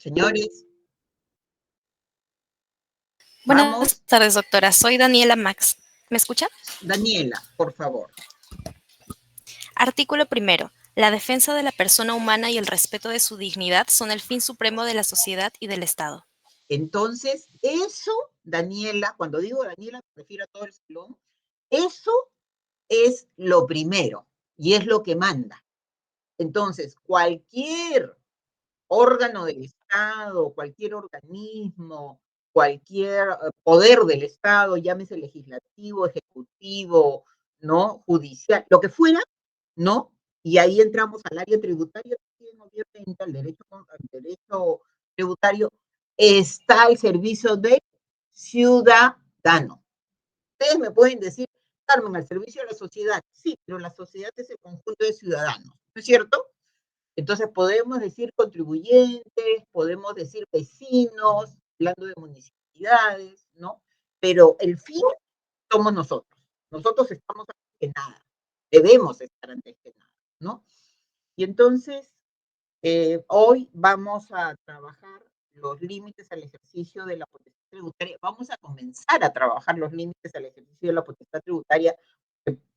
Señores, Buenas vamos. tardes, doctora. Soy Daniela Max. ¿Me escucha? Daniela, por favor. Artículo primero. La defensa de la persona humana y el respeto de su dignidad son el fin supremo de la sociedad y del Estado. Entonces, eso, Daniela, cuando digo Daniela, me refiero a todo el salón, eso es lo primero y es lo que manda. Entonces, cualquier órgano del Estado, cualquier organismo, cualquier poder del Estado, llámese legislativo, ejecutivo, ¿no? Judicial, lo que fuera, ¿no? Y ahí entramos al área tributaria, obviamente, al derecho tributario, está al servicio del ciudadano. Ustedes me pueden decir, Carmen, al servicio de la sociedad. Sí, pero la sociedad es el conjunto de ciudadanos, ¿no es cierto? Entonces podemos decir contribuyentes, podemos decir vecinos, hablando de municipalidades, ¿no? Pero el fin somos nosotros. Nosotros estamos antes que nada. Debemos estar antes que nada, ¿no? Y entonces, hoy vamos a trabajar los límites al ejercicio de la potestad tributaria. Vamos a comenzar a trabajar los límites al ejercicio de la potestad tributaria.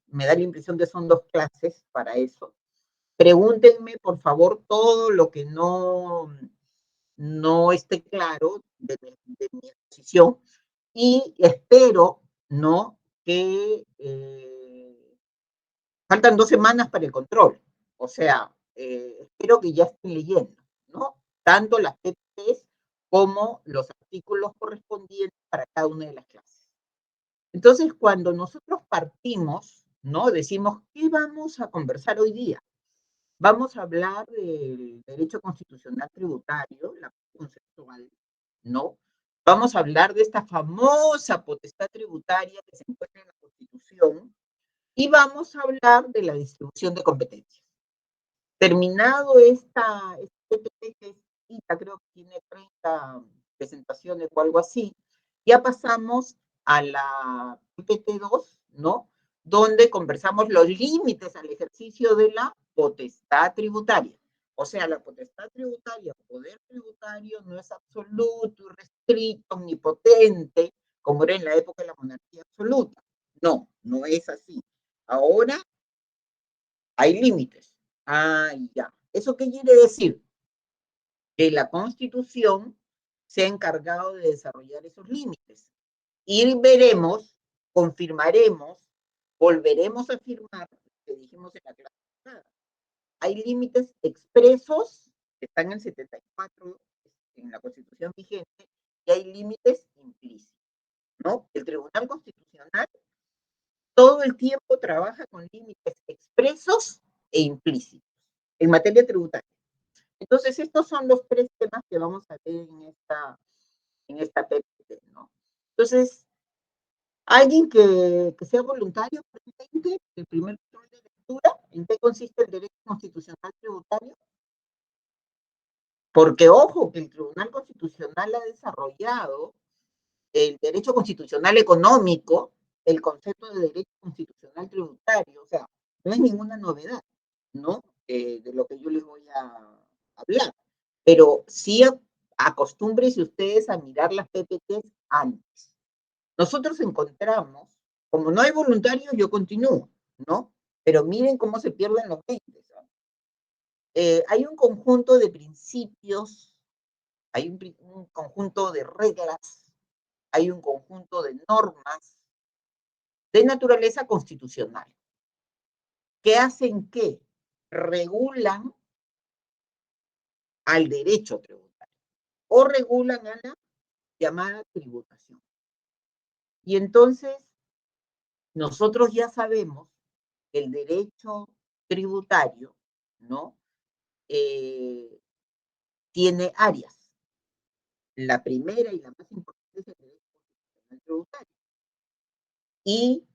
Me da la impresión que son 2 clases para eso. Pregúntenme, por favor, todo lo que no esté claro de mi exposición y espero, ¿no? Que faltan 2 semanas para el control. O sea, espero que ya estén leyendo, ¿no? Tanto las PPTs como los artículos correspondientes para cada una de las clases. Entonces, cuando nosotros partimos, ¿no? Decimos, ¿qué vamos a conversar hoy día? Vamos a hablar del derecho constitucional tributario, la conceptual, ¿no? Vamos a hablar de esta famosa potestad tributaria que se encuentra en la Constitución y vamos a hablar de la distribución de competencias. Terminado este PPT, que creo que tiene 30 presentaciones o algo así, ya pasamos a la PPT 2, ¿no? Donde conversamos los límites al ejercicio de la potestad tributaria. O sea, la potestad tributaria, poder tributario, no es absoluto, irrestricto, omnipotente, como era en la época de la monarquía absoluta. No, no es así. Ahora hay límites. Ah, ya. ¿Eso qué quiere decir? Que la Constitución se ha encargado de desarrollar esos límites. Y veremos, confirmaremos, volveremos a afirmar lo que dijimos en la clase pasada. Hay límites expresos, que están en el 74, en la Constitución vigente, y hay límites implícitos, ¿no? El Tribunal Constitucional todo el tiempo trabaja con límites expresos e implícitos en materia tributaria. Entonces, estos son los 3 temas que vamos a ver en esta PPT, ¿no? Entonces, alguien que sea voluntario, presente, el primer control de lectura, ¿en qué consiste el derecho constitucional tributario? Porque, ojo, que el Tribunal Constitucional ha desarrollado el derecho constitucional económico, el concepto de derecho constitucional tributario, o sea, no es ninguna novedad, ¿no? De lo que yo les voy a hablar. Pero sí acostúmbrense ustedes a mirar las PPTs antes. Nosotros encontramos, como no hay voluntarios, yo continúo, ¿no? Pero miren cómo se pierden los 20. Hay un conjunto de principios, hay un conjunto de reglas, hay un conjunto de normas de naturaleza constitucional que hacen que regulan al derecho tributario o regulan a la llamada tributación. Y entonces nosotros ya sabemos que el derecho tributario, ¿no? Tiene áreas. La primera y la más importante es el derecho constitucional tributario. Y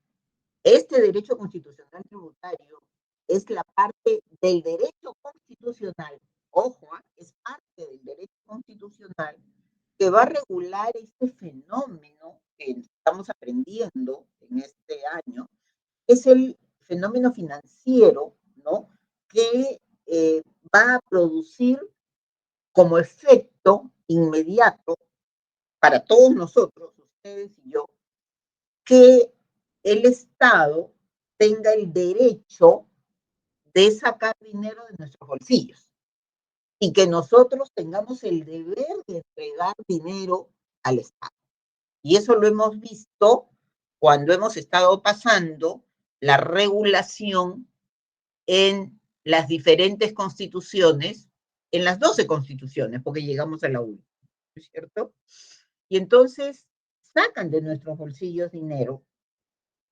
este derecho constitucional tributario es la parte del derecho constitucional, ojo, es parte del derecho constitucional que va a regular este fenómeno que estamos aprendiendo en este año, es el fenómeno financiero, ¿no? Que va a producir como efecto requisito inmediato para todos nosotros, ustedes y yo, que el Estado tenga el derecho de sacar dinero de nuestros bolsillos y que nosotros tengamos el deber de entregar dinero al Estado. Y eso lo hemos visto cuando hemos estado pasando la regulación en las diferentes constituciones, en las 12 constituciones, porque llegamos a la última, ¿no es cierto? Y entonces sacan de nuestros bolsillos dinero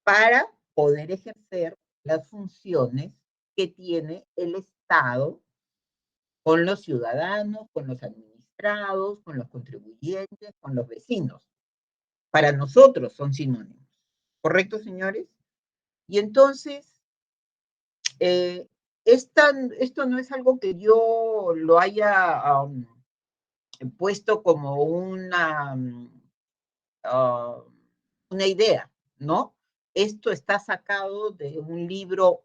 para poder ejercer las funciones que tiene el Estado con los ciudadanos, con los administrados, con los contribuyentes, con los vecinos. Para nosotros son sinónimos. ¿Correcto, señores? Y entonces, eh, esto no es algo que yo lo haya puesto como uh, una idea, ¿no? Esto está sacado de un libro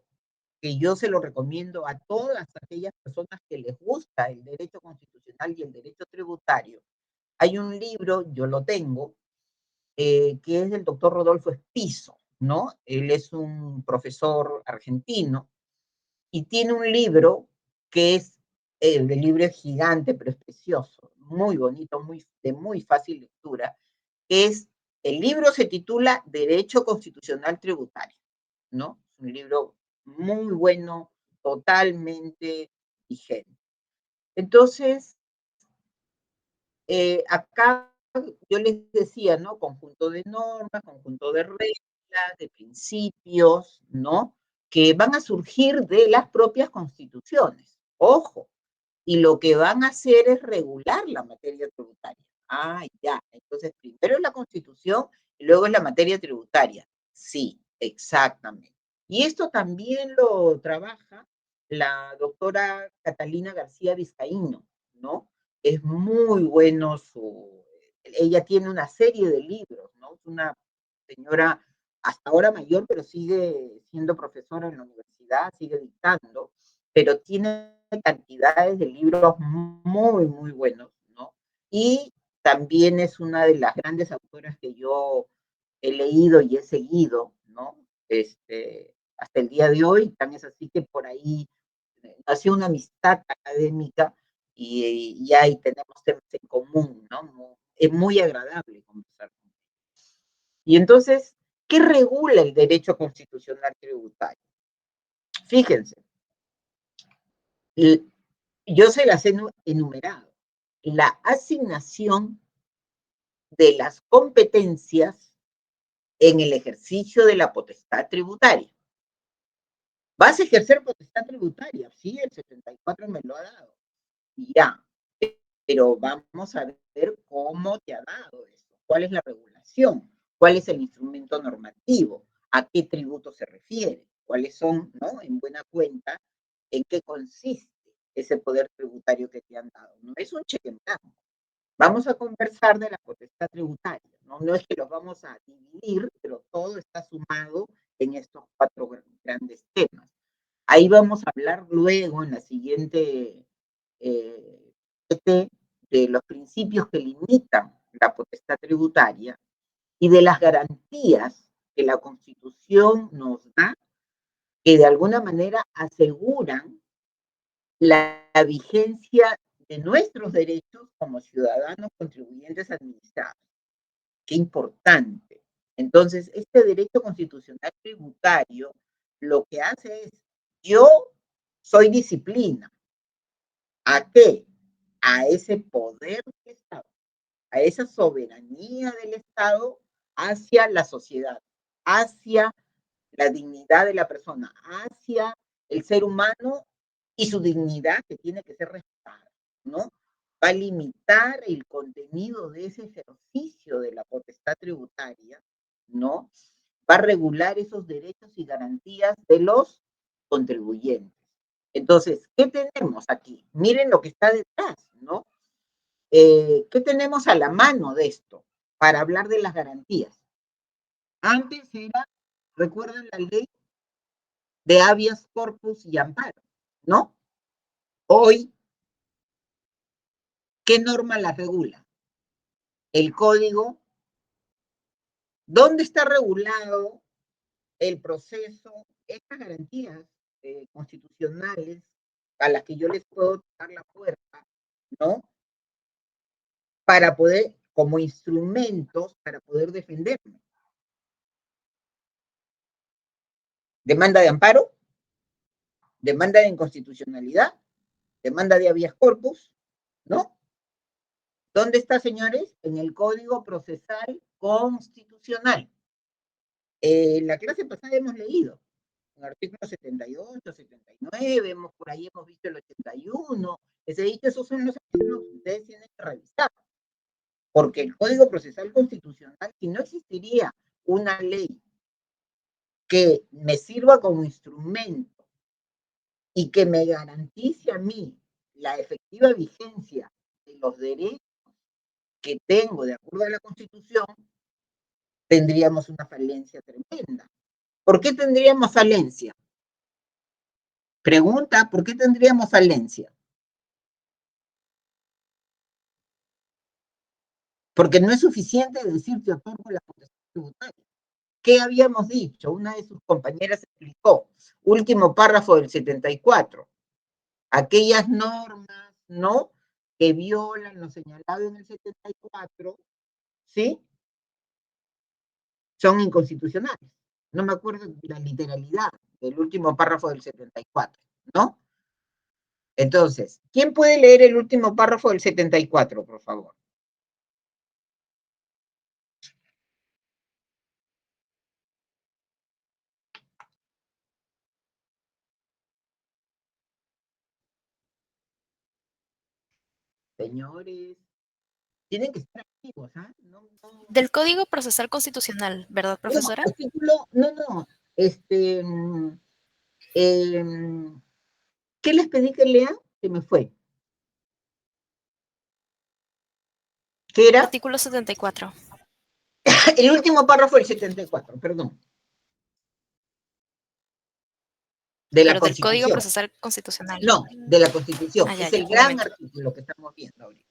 que yo se lo recomiendo a todas aquellas personas que les gusta el derecho constitucional y el derecho tributario. Hay un libro, yo lo tengo, que es del doctor Rodolfo Espizo, ¿no? Él es un profesor argentino y tiene un libro que es, el libro es gigante, pero es precioso, muy bonito, de muy fácil lectura, que es, el libro se titula Derecho Constitucional Tributario, ¿no? Es un libro muy bueno, totalmente vigente. Entonces, acá yo les decía, ¿no? Conjunto de normas, conjunto de reglas, de principios, ¿no? Que van a surgir de las propias constituciones. Ojo, y lo que van a hacer es regular la materia tributaria. Ah, ya. Entonces, primero es la Constitución y luego es la materia tributaria. Sí, exactamente. Y esto también lo trabaja la doctora Catalina García Vizcaíno, ¿no? Es muy bueno ella tiene una serie de libros, ¿no? Es una señora hasta ahora mayor, pero sigue siendo profesora en la universidad, sigue dictando, pero tiene cantidades de libros muy, muy buenos, ¿no? Y también es una de las grandes autoras que yo he leído y he seguido, ¿no? Hasta el día de hoy, tan es así que por ahí nació una amistad académica y ahí tenemos temas en común, ¿no? Es muy agradable conversar con ella. Y entonces, ¿qué regula el derecho constitucional tributario? Fíjense, yo se las he enumerado. La asignación de las competencias en el ejercicio de la potestad tributaria. ¿Vas a ejercer potestad tributaria? Sí, el 74 me lo ha dado. Y ya, pero vamos a ver cómo te ha dado eso, cuál es la regulación, cuál es el instrumento normativo, a qué tributo se refiere, cuáles son, ¿no? En buena cuenta, en qué consiste ese poder tributario que te han dado. No es un cheque en blanco. Vamos a conversar de la potestad tributaria, ¿no? No es que los vamos a dividir, pero todo está sumado en estos 4 grandes temas. Ahí vamos a hablar luego en la siguiente de los principios que limitan la potestad tributaria y de las garantías que la Constitución nos da, que de alguna manera aseguran la vigencia de nuestros derechos como ciudadanos contribuyentes administrados. Qué importante. Entonces, este derecho constitucional tributario lo que hace es, yo soy disciplina. ¿A qué? A ese poder del Estado, a esa soberanía del Estado hacia la sociedad, hacia la dignidad de la persona, hacia el ser humano y su dignidad que tiene que ser respetada, ¿no? Va a limitar el contenido de ese ejercicio de la potestad tributaria, ¿no? Va a regular esos derechos y garantías de los contribuyentes. Entonces, ¿qué tenemos aquí? Miren lo que está detrás, ¿no? ¿Qué tenemos a la mano de esto para hablar de las garantías? Antes era, recuerdan la ley de habeas corpus y amparo, ¿no? Hoy, ¿Qué norma las regula? El código. ¿Dónde está regulado el proceso, estas garantías constitucionales a las que yo les puedo dar la puerta, ¿no? Para poder, como instrumentos, para poder defenderme? Demanda de amparo, demanda de inconstitucionalidad, demanda de habeas corpus, ¿no? ¿Dónde está, señores? En el Código Procesal Constitucional. La clase pasada hemos leído en artículos 78, 79, hemos, por ahí hemos visto el 81. Les he dicho, esos son los artículos que ustedes tienen que revisar. Porque el Código Procesal Constitucional, si no existiría una ley que me sirva como instrumento y que me garantice a mí la efectiva vigencia de los derechos que tengo de acuerdo a la Constitución, tendríamos una falencia tremenda. ¿Por qué tendríamos falencia? Pregunta, ¿por qué tendríamos falencia? Porque no es suficiente decir que otorgo la potestad tributaria. ¿Qué habíamos dicho? Una de sus compañeras explicó, último párrafo del 74, aquellas normas, ¿no?, que violan lo señalado en el 74, ¿sí?, son inconstitucionales. No me acuerdo de la literalidad del último párrafo del 74, ¿no? Entonces, ¿quién puede leer el último párrafo del 74, por favor? Señores, tienen que estar activos, ¿ah? Del Código Procesal Constitucional, ¿verdad, No, profesora? artículo, no, ¿qué les pedí que lean? Se me fue. ¿Qué era? Artículo 74. El último párrafo del 74, perdón. De la Pero del Código Constitución. Procesal Constitucional. No, de la Constitución. Ah, ya, Es ya, el un gran momento. artículo que estamos viendo ahorita,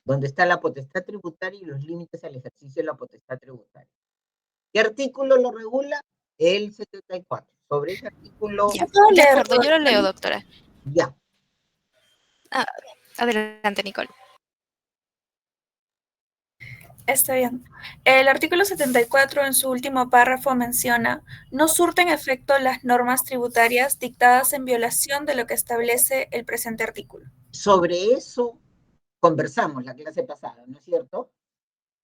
donde está la potestad tributaria y los límites al ejercicio de la potestad tributaria. ¿Qué artículo lo regula? El 74. Sobre ese artículo. Ya, ¿Puedo de leerlo, acuerdo, yo lo leo, doctora? doctora. Ya. Ah, adelante, Nicole. Está bien. El artículo 74 en su último párrafo menciona, no surten efecto las normas tributarias dictadas en violación de lo que establece el presente artículo. Sobre eso conversamos la clase pasada, ¿no es cierto?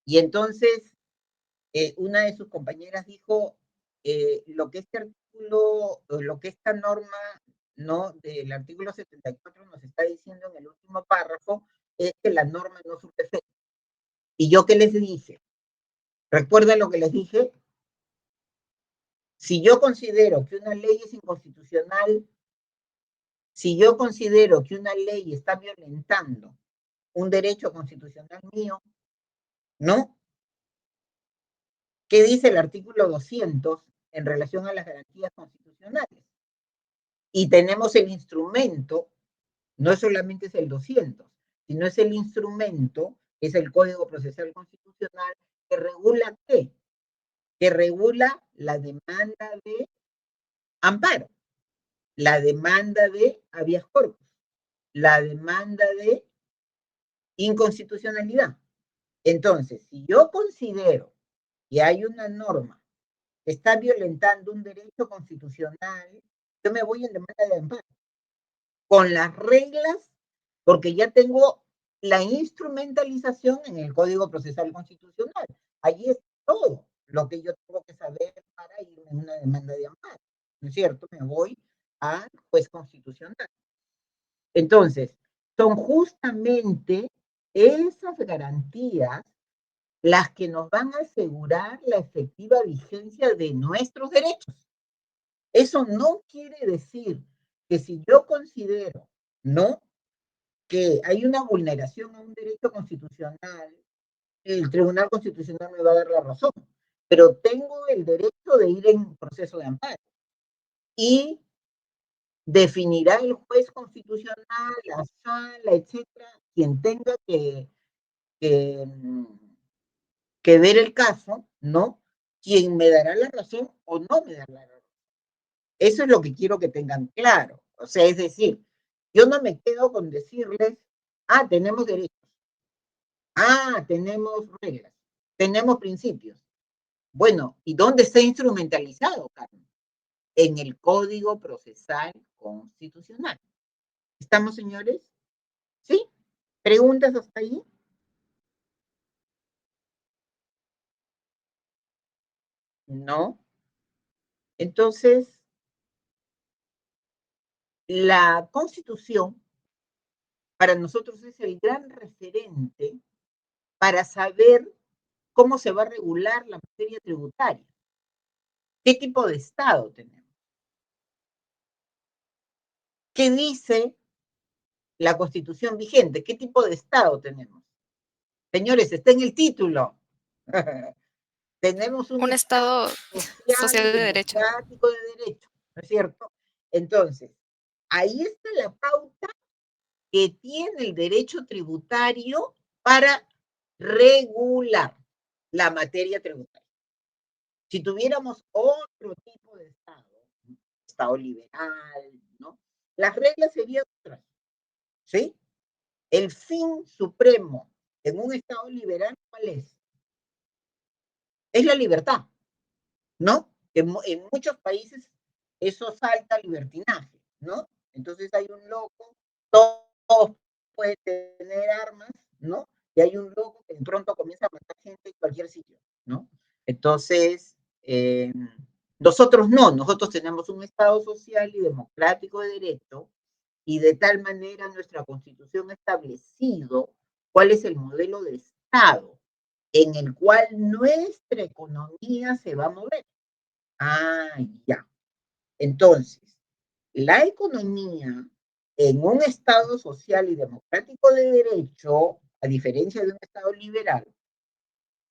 Y entonces una de sus compañeras dijo, lo que este artículo, lo que esta norma, ¿no?, del artículo 74 nos está diciendo en el último párrafo es que la norma no surte efecto. ¿Y yo qué les dije? ¿Recuerdan lo que les dije? Si yo considero que una ley es inconstitucional, si yo considero que una ley está violentando un derecho constitucional mío, ¿no? ¿Qué dice el artículo 200 en relación a las garantías constitucionales? Y tenemos el instrumento, no solamente es el 200, sino es el instrumento, es el Código Procesal Constitucional, que regula ¿qué? Que regula la demanda de amparo, la demanda de habeas corpus, la demanda de inconstitucionalidad. Entonces, si yo considero que hay una norma que está violentando un derecho constitucional, yo me voy en demanda de amparo, con las reglas, porque ya tengo la instrumentalización en el Código Procesal Constitucional. Allí es todo lo que yo tengo que saber para irme en una demanda de amparo, ¿no es cierto? Me voy al juez constitucional. Entonces, son justamente esas garantías las que nos van a asegurar la efectiva vigencia de nuestros derechos. Eso no quiere decir que si yo considero, ¿no?, que hay una vulneración a un derecho constitucional, el Tribunal Constitucional me va a dar la razón, pero tengo el derecho de ir en proceso de amparo. Y definirá el juez constitucional, la sala, etcétera, quien tenga que, que ver el caso, ¿no? Quien me dará la razón o no me dará la razón. Eso es lo que quiero que tengan claro. O sea, es decir, yo no me quedo con decirles, tenemos derechos, tenemos reglas, tenemos principios. Bueno, ¿y dónde está instrumentalizado, Carmen? En el Código Procesal Constitucional. ¿Estamos, señores? ¿Sí? ¿Preguntas hasta ahí? No. Entonces, la Constitución para nosotros es el gran referente para saber cómo se va a regular la materia tributaria. ¿Qué tipo de Estado tenemos? ¿Qué dice la Constitución vigente? ¿Qué tipo de Estado tenemos? Señores, está en el título. Tenemos un Un Estado Estado social y social de derecho. democrático de derecho, ¿no es cierto? Entonces, ahí está la pauta que tiene el derecho tributario para regular la materia tributaria. Si tuviéramos otro tipo de Estado liberal, ¿no? Las reglas serían otras, ¿sí? El fin supremo en un Estado liberal, ¿cuál es? Es la libertad, ¿no? En muchos países eso salta al libertinaje, ¿no? Entonces hay un loco, todos pueden tener armas, ¿no? Y hay un loco que de pronto comienza a matar gente en cualquier sitio, ¿no? Entonces, nosotros no, nosotros tenemos un Estado social y democrático de derecho, y de tal manera nuestra Constitución ha establecido cuál es el modelo de Estado en el cual nuestra economía se va a mover. Ya. Entonces, la economía en un Estado social y democrático de derecho, a diferencia de un Estado liberal,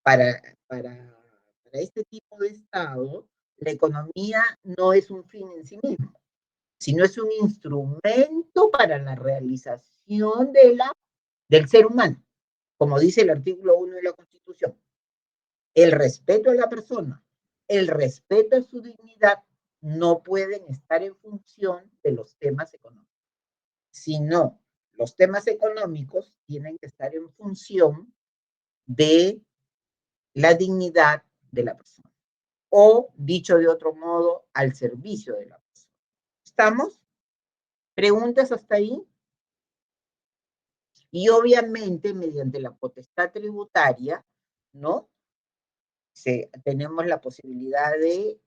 para, para, para este tipo de Estado, la economía no es un fin en sí mismo, sino es un instrumento para la realización del ser humano, como dice el artículo 1 de la Constitución. El respeto a la persona, el respeto a su dignidad no pueden estar en función de los temas económicos, sino los temas económicos tienen que estar en función de la dignidad de la persona, o dicho de otro modo, al servicio de la persona. ¿Estamos? ¿Preguntas hasta ahí? Y obviamente, mediante la potestad tributaria, ¿no? Tenemos la posibilidad de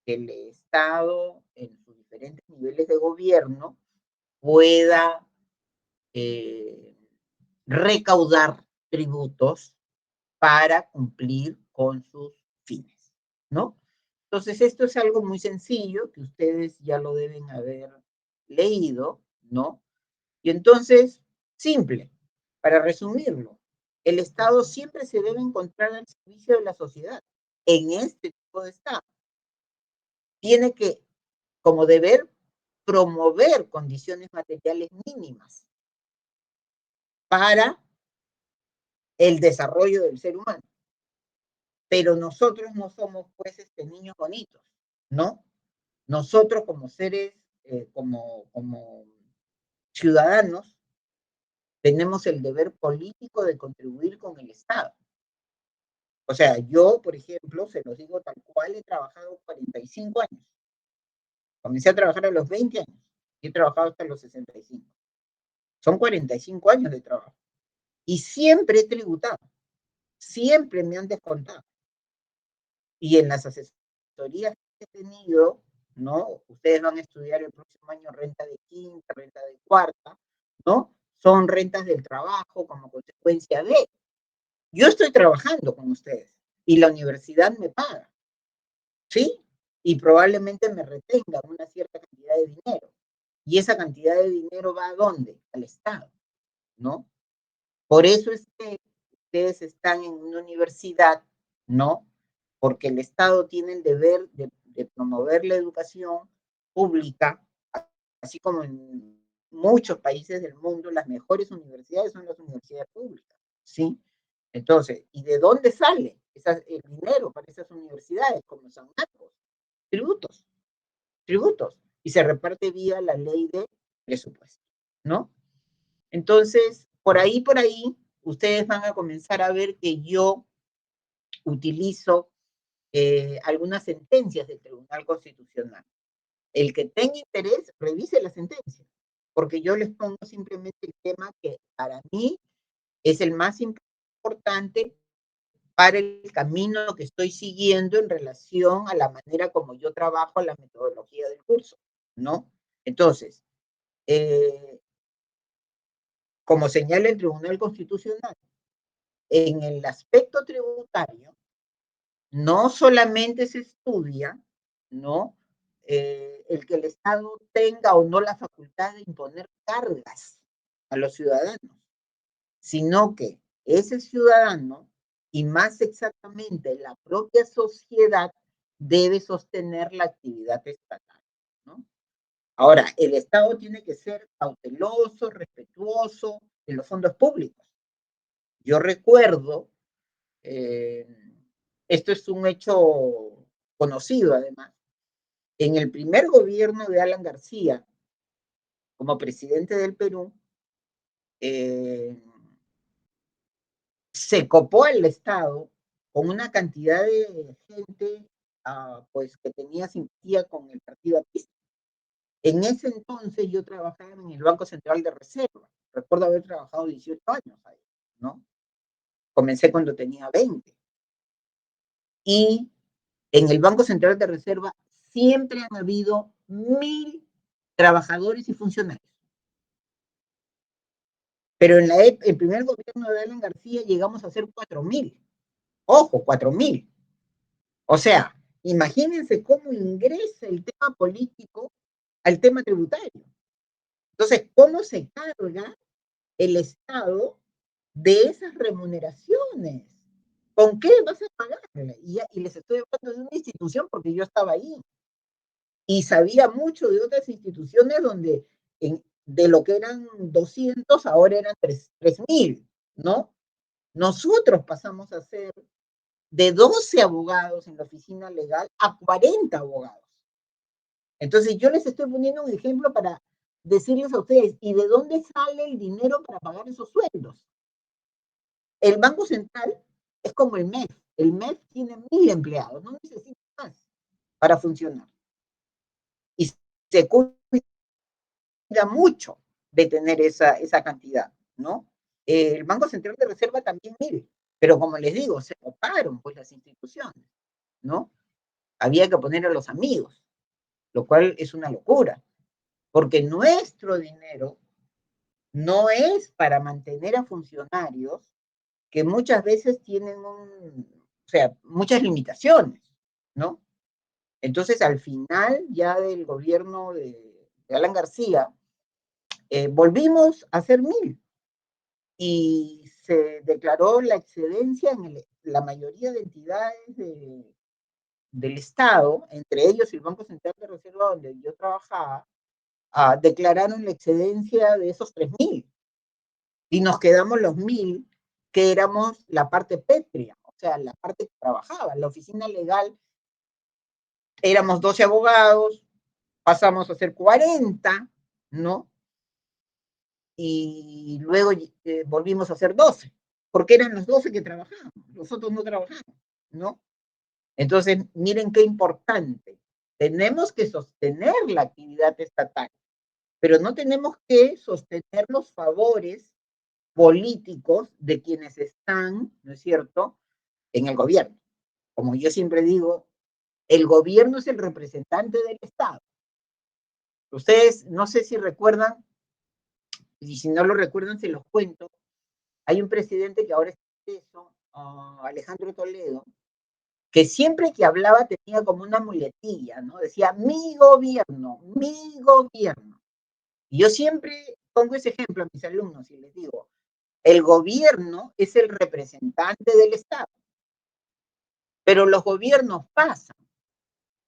que el Estado, en sus diferentes niveles de gobierno, pueda recaudar tributos para cumplir con sus fines, ¿no? Entonces, esto es algo muy sencillo que ustedes ya lo deben haber leído, ¿no? Y entonces, simple, para resumirlo, el Estado siempre se debe encontrar al servicio de la sociedad en este tipo de Estado. Tiene que, como deber, promover condiciones materiales mínimas para el desarrollo del ser humano. Pero nosotros no somos pues niños bonitos, ¿no? Nosotros como seres, como ciudadanos, tenemos el deber político de contribuir con el Estado. O sea, yo, por ejemplo, se los digo tal cual, he trabajado 45 años. Comencé a trabajar a los 20 años y he trabajado hasta los 65. Son 45 años de trabajo. Y siempre he tributado, siempre me han descontado. Y en las asesorías que he tenido, ¿no? Ustedes van a estudiar el próximo año renta de quinta, renta de cuarta, ¿no? Son rentas del trabajo como consecuencia de. Yo estoy trabajando con ustedes y la universidad me paga, ¿sí? Y probablemente me retenga una cierta cantidad de dinero. Y esa cantidad de dinero va a ¿dónde? Al Estado, ¿no? Por eso es que ustedes están en una universidad, ¿no? Porque el Estado tiene el deber de promover la educación pública, así como en muchos países del mundo las mejores universidades son las universidades públicas, ¿sí? Entonces, ¿y de dónde sale el dinero para esas universidades, como San Marcos? Tributos, tributos, y se reparte vía la ley de presupuesto, ¿no? Entonces, por ahí, ustedes van a comenzar a ver que yo utilizo algunas sentencias del Tribunal Constitucional. El que tenga interés, revise la sentencia, porque yo les pongo simplemente el tema que para mí es el más importante para el camino que estoy siguiendo en relación a la manera como yo trabajo, a la metodología del curso, ¿no? Entonces, como señala el Tribunal Constitucional, en el aspecto tributario, no solamente se estudia, ¿no? El que el Estado tenga o no la facultad de imponer cargas a los ciudadanos, sino que ese ciudadano, y más exactamente la propia sociedad, debe sostener la actividad estatal, ¿no? Ahora, el Estado tiene que ser cauteloso, respetuoso de los fondos públicos. Yo recuerdo, esto es un hecho conocido además, en el primer gobierno de Alan García, como presidente del Perú, se copó el Estado con una cantidad de gente pues, que tenía simpatía con el partido artista. En ese entonces yo trabajaba en el Banco Central de Reserva. Recuerdo haber trabajado 18 años ahí, ¿no? Comencé cuando tenía 20. Y en el Banco Central de Reserva siempre han habido 1,000 trabajadores y funcionarios. Pero en el primer gobierno de Alan García llegamos a ser 4,000. Ojo, 4,000. O sea, imagínense cómo ingresa el tema político al tema tributario. Entonces, ¿cómo se carga el Estado de esas remuneraciones? ¿Con qué vas a pagarle? Y les estoy hablando de una institución porque yo estaba ahí. Y sabía mucho de otras instituciones donde de lo que eran 200, ahora eran 3,000, ¿no? Nosotros pasamos a ser de 12 abogados en la oficina legal a 40 abogados. Entonces, yo les estoy poniendo un ejemplo para decirles a ustedes, ¿y de dónde sale el dinero para pagar esos sueldos? El Banco Central es como el MEF. El MEF tiene 1,000 empleados, no necesita más para funcionar. Y se cuida mucho de tener esa cantidad, ¿no? El Banco Central de Reserva también 1,000, pero como les digo, se coparon pues las instituciones, ¿no? Había que poner a los amigos, lo cual es una locura, porque nuestro dinero no es para mantener a funcionarios que muchas veces tienen muchas limitaciones, ¿no? Entonces, al final ya del gobierno de Alan García, volvimos a ser 1,000 y se declaró la excedencia en la mayoría de entidades del Estado, entre ellos el Banco Central de Reserva donde yo trabajaba, declararon la excedencia de esos 3,000 y nos quedamos los 1,000 que éramos la parte pétrea, o sea, la parte que trabajaba. La oficina legal éramos 12 abogados, pasamos a ser 40, ¿no? Y luego volvimos a ser 12, porque eran los 12 que trabajaban, los otros no trabajaban, ¿no? Entonces, miren qué importante. Tenemos que sostener la actividad estatal, pero no tenemos que sostener los favores políticos de quienes están, ¿no es cierto?, en el gobierno. Como yo siempre digo, el gobierno es el representante del Estado. Ustedes, no sé si recuerdan, y si no lo recuerdan, se los cuento. Hay un presidente que ahora es eso, Alejandro Toledo, que siempre que hablaba tenía como una muletilla, ¿no? Decía, mi gobierno, mi gobierno. Y yo siempre pongo ese ejemplo a mis alumnos y les digo, el gobierno es el representante del Estado, pero los gobiernos pasan,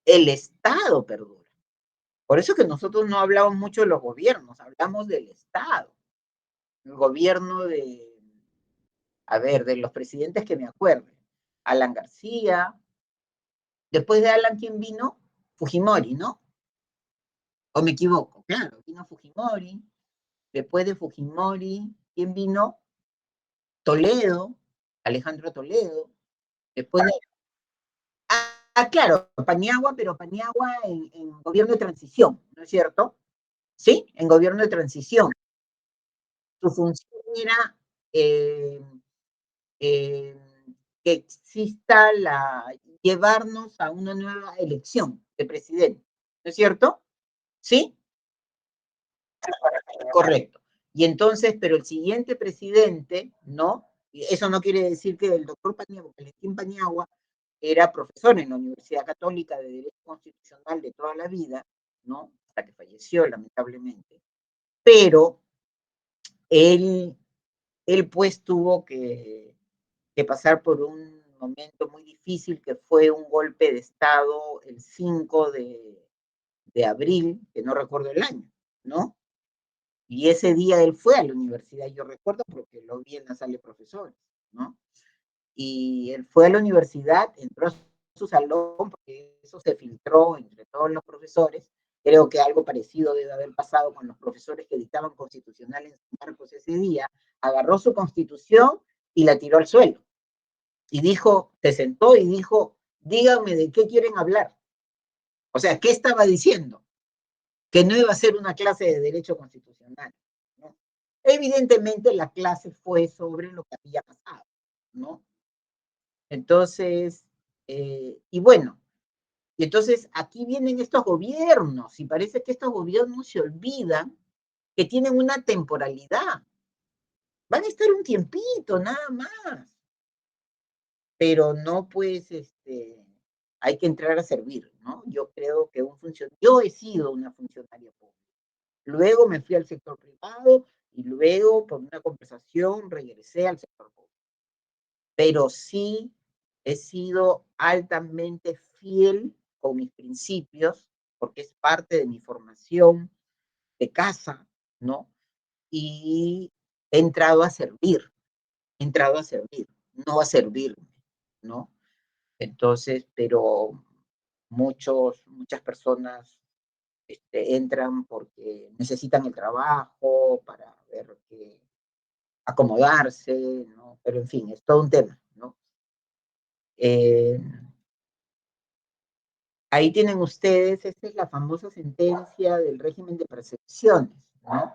el Estado perdura. Por eso que nosotros no hablamos mucho de los gobiernos, hablamos del Estado. El gobierno de los presidentes que me acuerdo. Alan García. Después de Alan, ¿quién vino? Fujimori, ¿no? ¿O me equivoco? Claro, vino Fujimori. Después de Fujimori, ¿quién vino? Toledo, Alejandro Toledo. Después de... claro, Paniagua, pero Paniagua en gobierno de transición, ¿no es cierto? Sí, en gobierno de transición. Su función era eh, eh, que exista llevarnos a una nueva elección de presidente, ¿no es cierto? ¿Sí? Correcto. Y entonces, pero el siguiente presidente, ¿no? Y eso no quiere decir que el doctor Paniagua, Valentín Paniagua, era profesor en la Universidad Católica de Derecho Constitucional de toda la vida, ¿no? Hasta que falleció, lamentablemente. Pero él, él pues tuvo que pasar por un momento muy difícil que fue un golpe de Estado el 5 de abril, que no recuerdo el año, ¿no? Y ese día él fue a la universidad, yo recuerdo porque lo vi en la sala de profesores, ¿no? Y él fue a la universidad, entró a su salón, porque eso se filtró entre todos los profesores. Creo que algo parecido debe haber pasado con los profesores que dictaban constitucional en San Marcos ese día. Agarró su constitución y la tiró al suelo. Y dijo, se sentó y dijo, díganme de qué quieren hablar. O sea, ¿qué estaba diciendo? Que no iba a ser una clase de derecho constitucional, ¿no? Evidentemente la clase fue sobre lo que había pasado, ¿no? Entonces, y bueno, y entonces aquí vienen estos gobiernos y parece que estos gobiernos se olvidan que tienen una temporalidad. Van a estar un tiempito, nada más. Pero no, pues, hay que entrar a servir, ¿no? Yo creo que yo he sido una funcionaria pública. Luego me fui al sector privado y luego, por una conversación, regresé al sector público. Pero sí he sido altamente fiel con mis principios, porque es parte de mi formación de casa, ¿no? Y he entrado a servir, no a servirme, ¿no? Entonces, pero muchas personas entran porque necesitan el trabajo, para ver que acomodarse, ¿no? Pero en fin, es todo un tema, ¿no? Eh, Ahí tienen ustedes, esta es la famosa sentencia del régimen de percepciones, ¿no?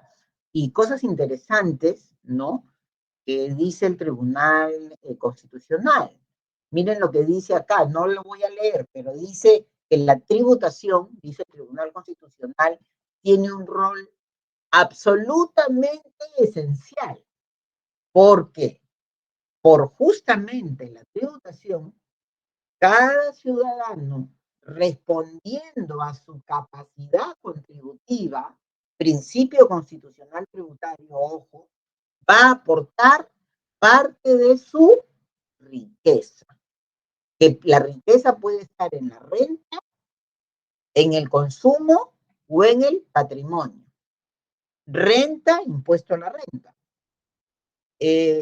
Y cosas interesantes, ¿no? Que dice el Tribunal Constitucional. Miren lo que dice acá, no lo voy a leer, pero dice que la tributación, dice el Tribunal Constitucional, tiene un rol absolutamente esencial. ¿Por qué? Por justamente la tributación, cada ciudadano, respondiendo a su capacidad contributiva, principio constitucional tributario, ojo, va a aportar parte de su riqueza. Que la riqueza puede estar en la renta, en el consumo o en el patrimonio. Renta, impuesto a la renta.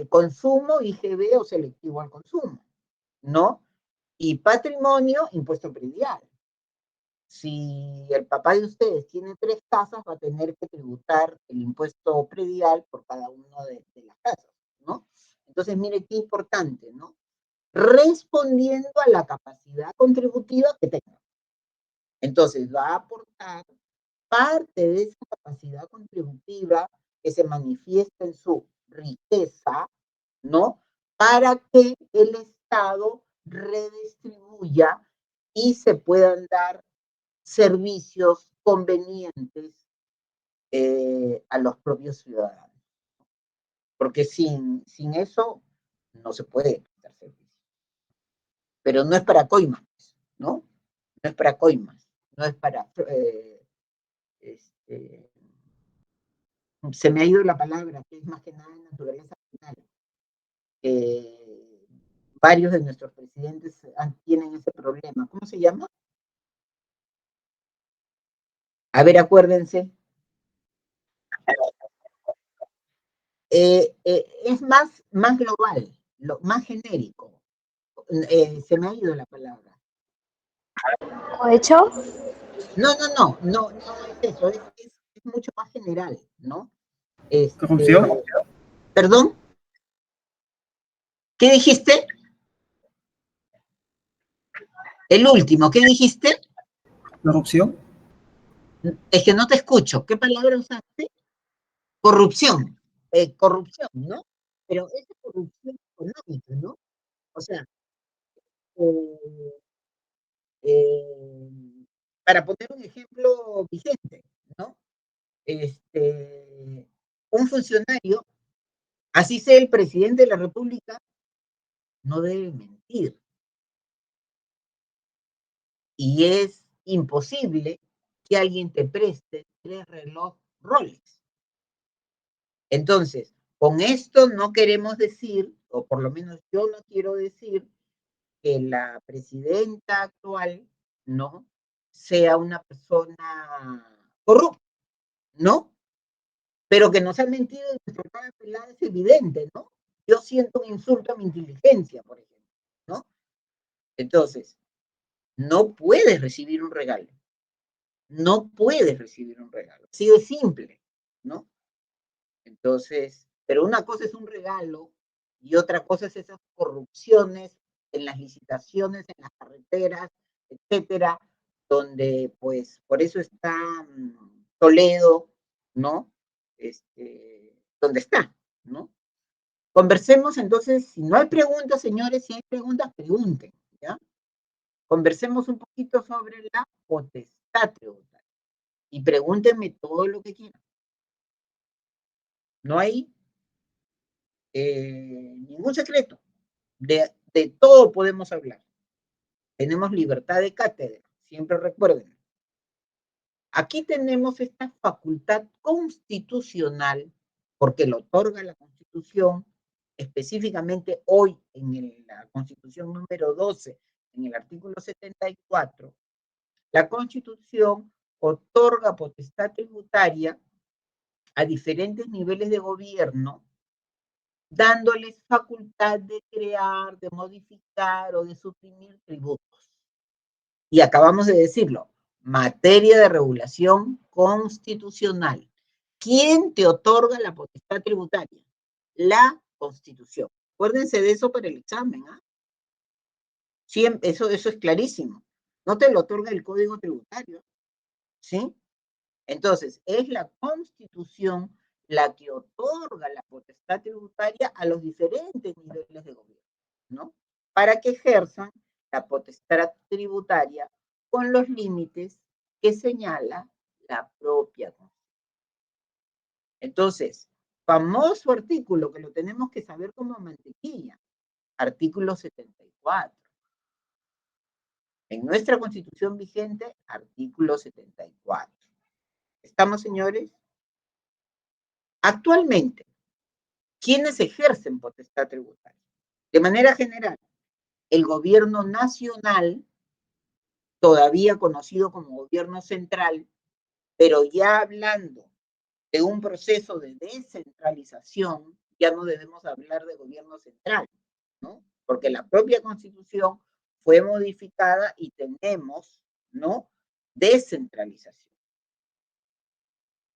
Consumo, IGB o selectivo al consumo, ¿no? Y patrimonio, impuesto predial. Si el papá de ustedes tiene 3 casas, va a tener que tributar el impuesto predial por cada una de las casas, ¿no? Entonces, mire qué importante, ¿no? Respondiendo a la capacidad contributiva que tenga. Entonces, va a aportar parte de esa capacidad contributiva que se manifiesta en su riqueza, ¿no? Para que el Estado redistribuya y se puedan dar servicios convenientes a los propios ciudadanos. Porque sin eso no se puede dar servicio. Pero no es para coimas, ¿no? No es para coimas, no es para... se me ha ido la palabra, que es más que nada de naturaleza penal. Varios de nuestros presidentes tienen ese problema. ¿Cómo se llama? A ver, acuérdense. Es más global, más genérico. Se me ha ido la palabra. ¿Cohecho? No es eso, es mucho más general, ¿no? ¿Corrupción? ¿Perdón? ¿Qué dijiste? El último, ¿qué dijiste? ¿Corrupción? Es que no te escucho. ¿Qué palabra usaste? Corrupción. Corrupción, ¿no? Pero es corrupción económica, ¿no? O sea, eh, eh, para poner un ejemplo vigente, ¿no? Un funcionario, así sea el presidente de la República, no debe mentir. Y es imposible que alguien te preste 3 relojes Rolex. Entonces, con esto no queremos decir, o por lo menos yo no quiero decir, que la presidenta actual no sea una persona corrupta, ¿no? Pero que nos ha mentido en nuestra cara pelada es evidente, ¿no? Yo siento un insulto a mi inteligencia, por ejemplo, ¿no? Entonces, no puedes recibir un regalo. No puedes recibir un regalo. Así de simple, ¿no? Entonces, pero una cosa es un regalo y otra cosa es esas corrupciones en las licitaciones, en las carreteras, etcétera, donde pues por eso está Toledo, ¿no? Donde está, ¿no? Conversemos entonces, si no hay preguntas, señores, si hay preguntas, pregunten, ¿ya? Conversemos un poquito sobre la potestad tributaria y pregúntenme todo lo que quieran. No hay ningún secreto. De todo podemos hablar. Tenemos libertad de cátedra, siempre recuerden. Aquí tenemos esta facultad constitucional, porque lo otorga la Constitución, específicamente hoy en la Constitución número 12, en el artículo 74, la Constitución otorga potestad tributaria a diferentes niveles de gobierno, dándoles facultad de crear, de modificar o de suprimir tributos. Y acabamos de decirlo, materia de regulación constitucional. ¿Quién te otorga la potestad tributaria? La Constitución. Acuérdense de eso para el examen, ¿ah? Eso es clarísimo. No te lo otorga el Código Tributario, ¿sí? Entonces, es la Constitución la que otorga la potestad tributaria a los diferentes niveles de gobierno, ¿no? Para que ejerzan la potestad tributaria con los límites que señala la propia Constitución. Entonces, famoso artículo que lo tenemos que saber como mantequilla, artículo 74. En nuestra Constitución vigente, artículo 74. ¿Estamos, señores? Actualmente, ¿quiénes ejercen potestad tributaria? De manera general, el gobierno nacional, todavía conocido como gobierno central, pero ya hablando de un proceso de descentralización, ya no debemos hablar de gobierno central, ¿no? Porque la propia Constitución fue modificada y tenemos, ¿no? Descentralización.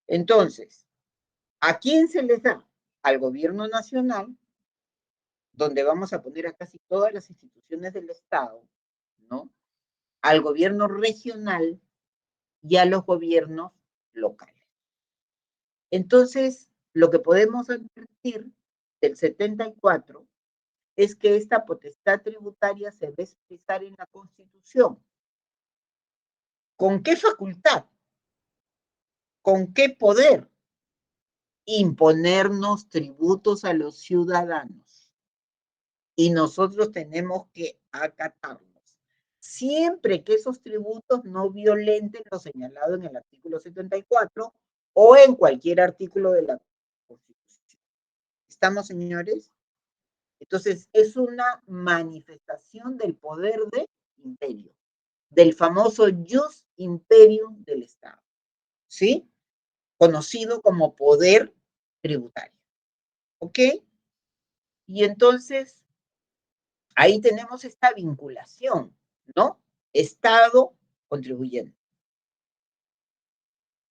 Entonces, ¿a quién se les da? Al gobierno nacional, donde vamos a poner a casi todas las instituciones del Estado, ¿no? Al gobierno regional y a los gobiernos locales. Entonces, lo que podemos advertir del 74 es que esta potestad tributaria se va a expresar en la Constitución. ¿Con qué facultad? ¿Con qué poder? Imponernos tributos a los ciudadanos. Y nosotros tenemos que acatarlos, siempre que esos tributos no violenten lo señalado en el artículo 74 o en cualquier artículo de la Constitución. ¿Estamos, señores? Entonces, es una manifestación del poder de imperio, del famoso jus imperium del Estado. ¿sí? Conocido como poder tributario. ¿Ok? Y entonces, ahí tenemos esta vinculación, ¿no? Estado contribuyente.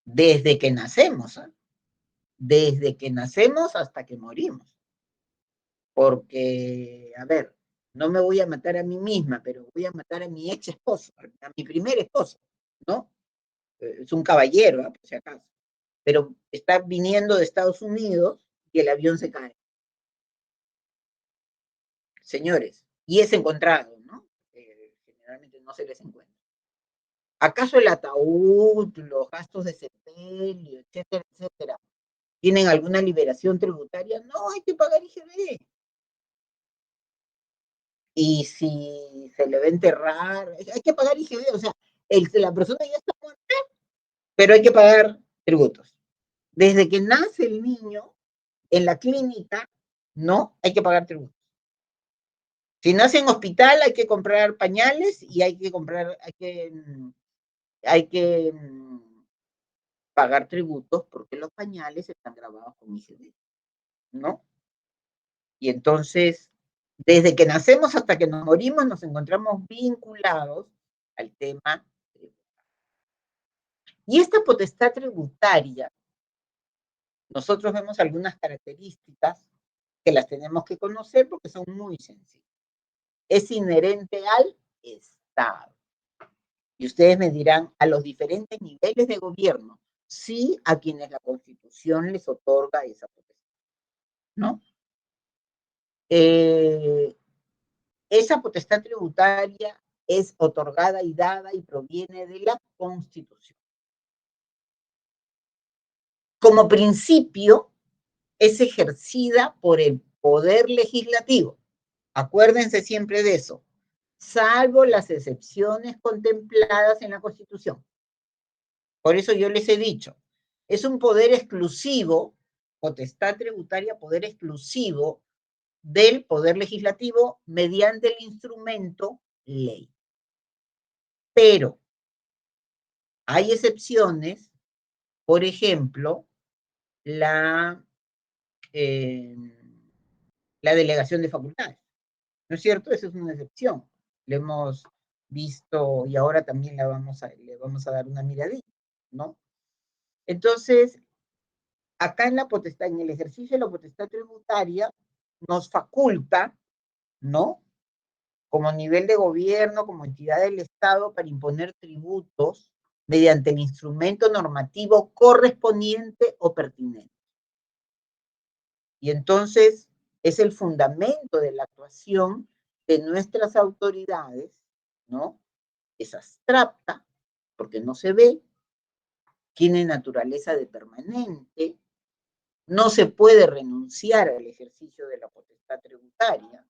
Desde que nacemos, ¿eh? Desde que nacemos hasta que morimos. Porque, a ver, no me voy a matar a mí misma, pero voy a matar a mi ex esposo, a mi primer esposo, ¿no? Es un caballero, ¿eh? Por si acaso. Pero está viniendo de Estados Unidos y el avión se cae. Señores, y es encontrado, ¿no? Generalmente no se les encuentra. ¿Acaso el ataúd, los gastos de sepelio, etcétera, etcétera, tienen alguna liberación tributaria? No, hay que pagar IGB. Y si se le va a enterrar, hay que pagar IGB, o sea, la persona ya está muerta, pero hay que pagar tributos. Desde que nace el niño, en la clínica, no, hay que pagar tributos. Si nace en hospital, hay que comprar pañales y hay que pagar tributos porque los pañales están grabados con IGB, ¿no? Y entonces, desde que nacemos hasta que nos morimos, nos encontramos vinculados al tema tributario. Y esta potestad tributaria, nosotros vemos algunas características que las tenemos que conocer porque son muy sencillas. Es inherente al Estado. Y ustedes me dirán, a los diferentes niveles de gobierno, sí a quienes la Constitución les otorga esa potestad, ¿no? Esa potestad tributaria es otorgada y dada y proviene de la Constitución. Como principio, es ejercida por el Poder Legislativo. Acuérdense siempre de eso, salvo las excepciones contempladas en la Constitución. Por eso yo les he dicho, es un poder exclusivo, potestad tributaria, poder exclusivo del Poder Legislativo mediante el instrumento ley. Pero hay excepciones, por ejemplo, la delegación de facultades. ¿No es cierto? Esa es una excepción. Le hemos visto y ahora también le vamos a dar una miradita, ¿no? Entonces, acá en el ejercicio de la potestad tributaria, nos faculta, ¿no? Como nivel de gobierno, como entidad del Estado, para imponer tributos mediante el instrumento normativo correspondiente o pertinente. Y entonces es el fundamento de la actuación de nuestras autoridades, ¿no? Es abstracta, porque no se ve, tiene naturaleza de permanente, no se puede renunciar al ejercicio de la potestad tributaria,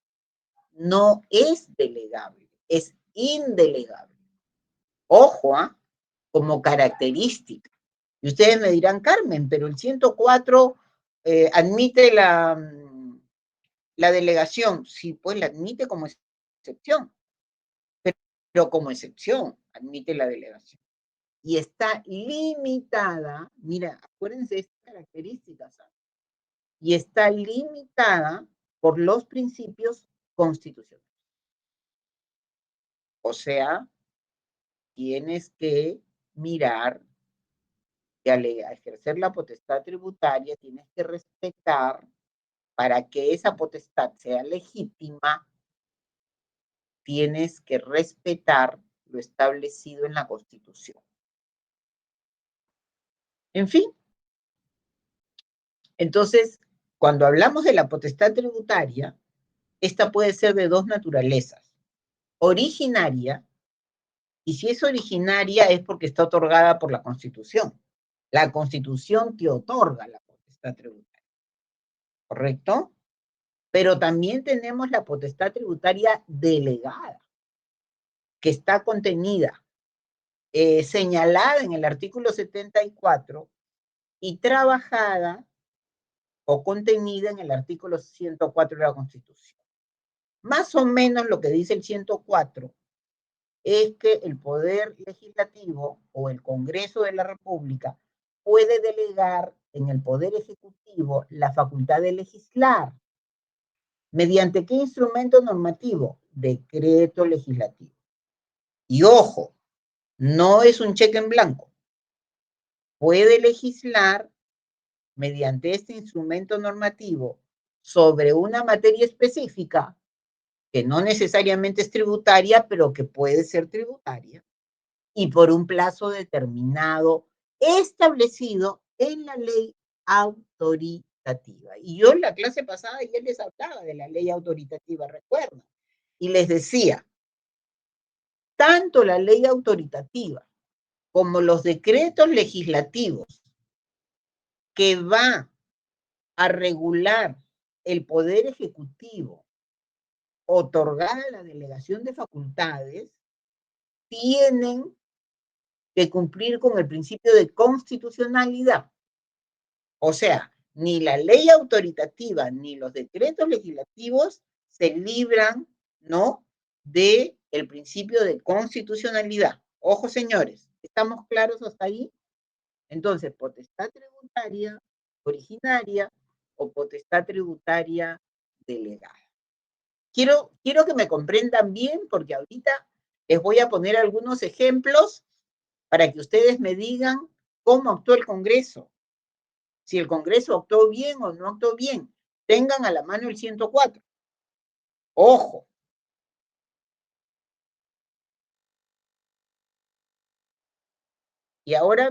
no es delegable, es indelegable. Ojo, ¿ah? Como característica. Y ustedes me dirán, Carmen, pero el 104 admite la delegación. Sí, pues la admite como excepción, pero como excepción admite la delegación. Y está limitada, mira, acuérdense de estas características, ¿sabes? Y está limitada por los principios constitucionales. O sea, tienes que mirar que al ejercer la potestad tributaria tienes que respetar, para que esa potestad sea legítima, tienes que respetar lo establecido en la Constitución. En fin, entonces, cuando hablamos de la potestad tributaria, esta puede ser de dos naturalezas. Originaria, y si es originaria es porque está otorgada por la Constitución. La Constitución te otorga la potestad tributaria, ¿correcto? Pero también tenemos la potestad tributaria delegada, que está contenida, señalada en el artículo 74 y trabajada o contenida en el artículo 104 de la Constitución. Más o menos lo que dice el 104 es que el Poder Legislativo o el Congreso de la República puede delegar en el Poder Ejecutivo la facultad de legislar. ¿Mediante qué instrumento normativo? Decreto legislativo. Y ojo, no es un cheque en blanco. Puede legislar mediante este instrumento normativo sobre una materia específica que no necesariamente es tributaria, pero que puede ser tributaria, y por un plazo determinado establecido en la ley autoritativa. Y yo en la clase pasada ya les hablaba de la ley autoritativa, recuerdan, y les decía, tanto la ley autoritativa como los decretos legislativos que va a regular el Poder Ejecutivo, otorgada la delegación de facultades, tienen que cumplir con el principio de constitucionalidad. O sea, ni la ley autoritativa ni los decretos legislativos se libran, ¿no?, de el principio de constitucionalidad. Ojo, señores, ¿estamos claros hasta ahí? Entonces, potestad tributaria originaria o potestad tributaria delegada. Quiero que me comprendan bien, porque ahorita les voy a poner algunos ejemplos para que ustedes me digan cómo actuó el Congreso. Si el Congreso actuó bien o no actuó bien. Tengan a la mano el 104. Ojo. Y ahora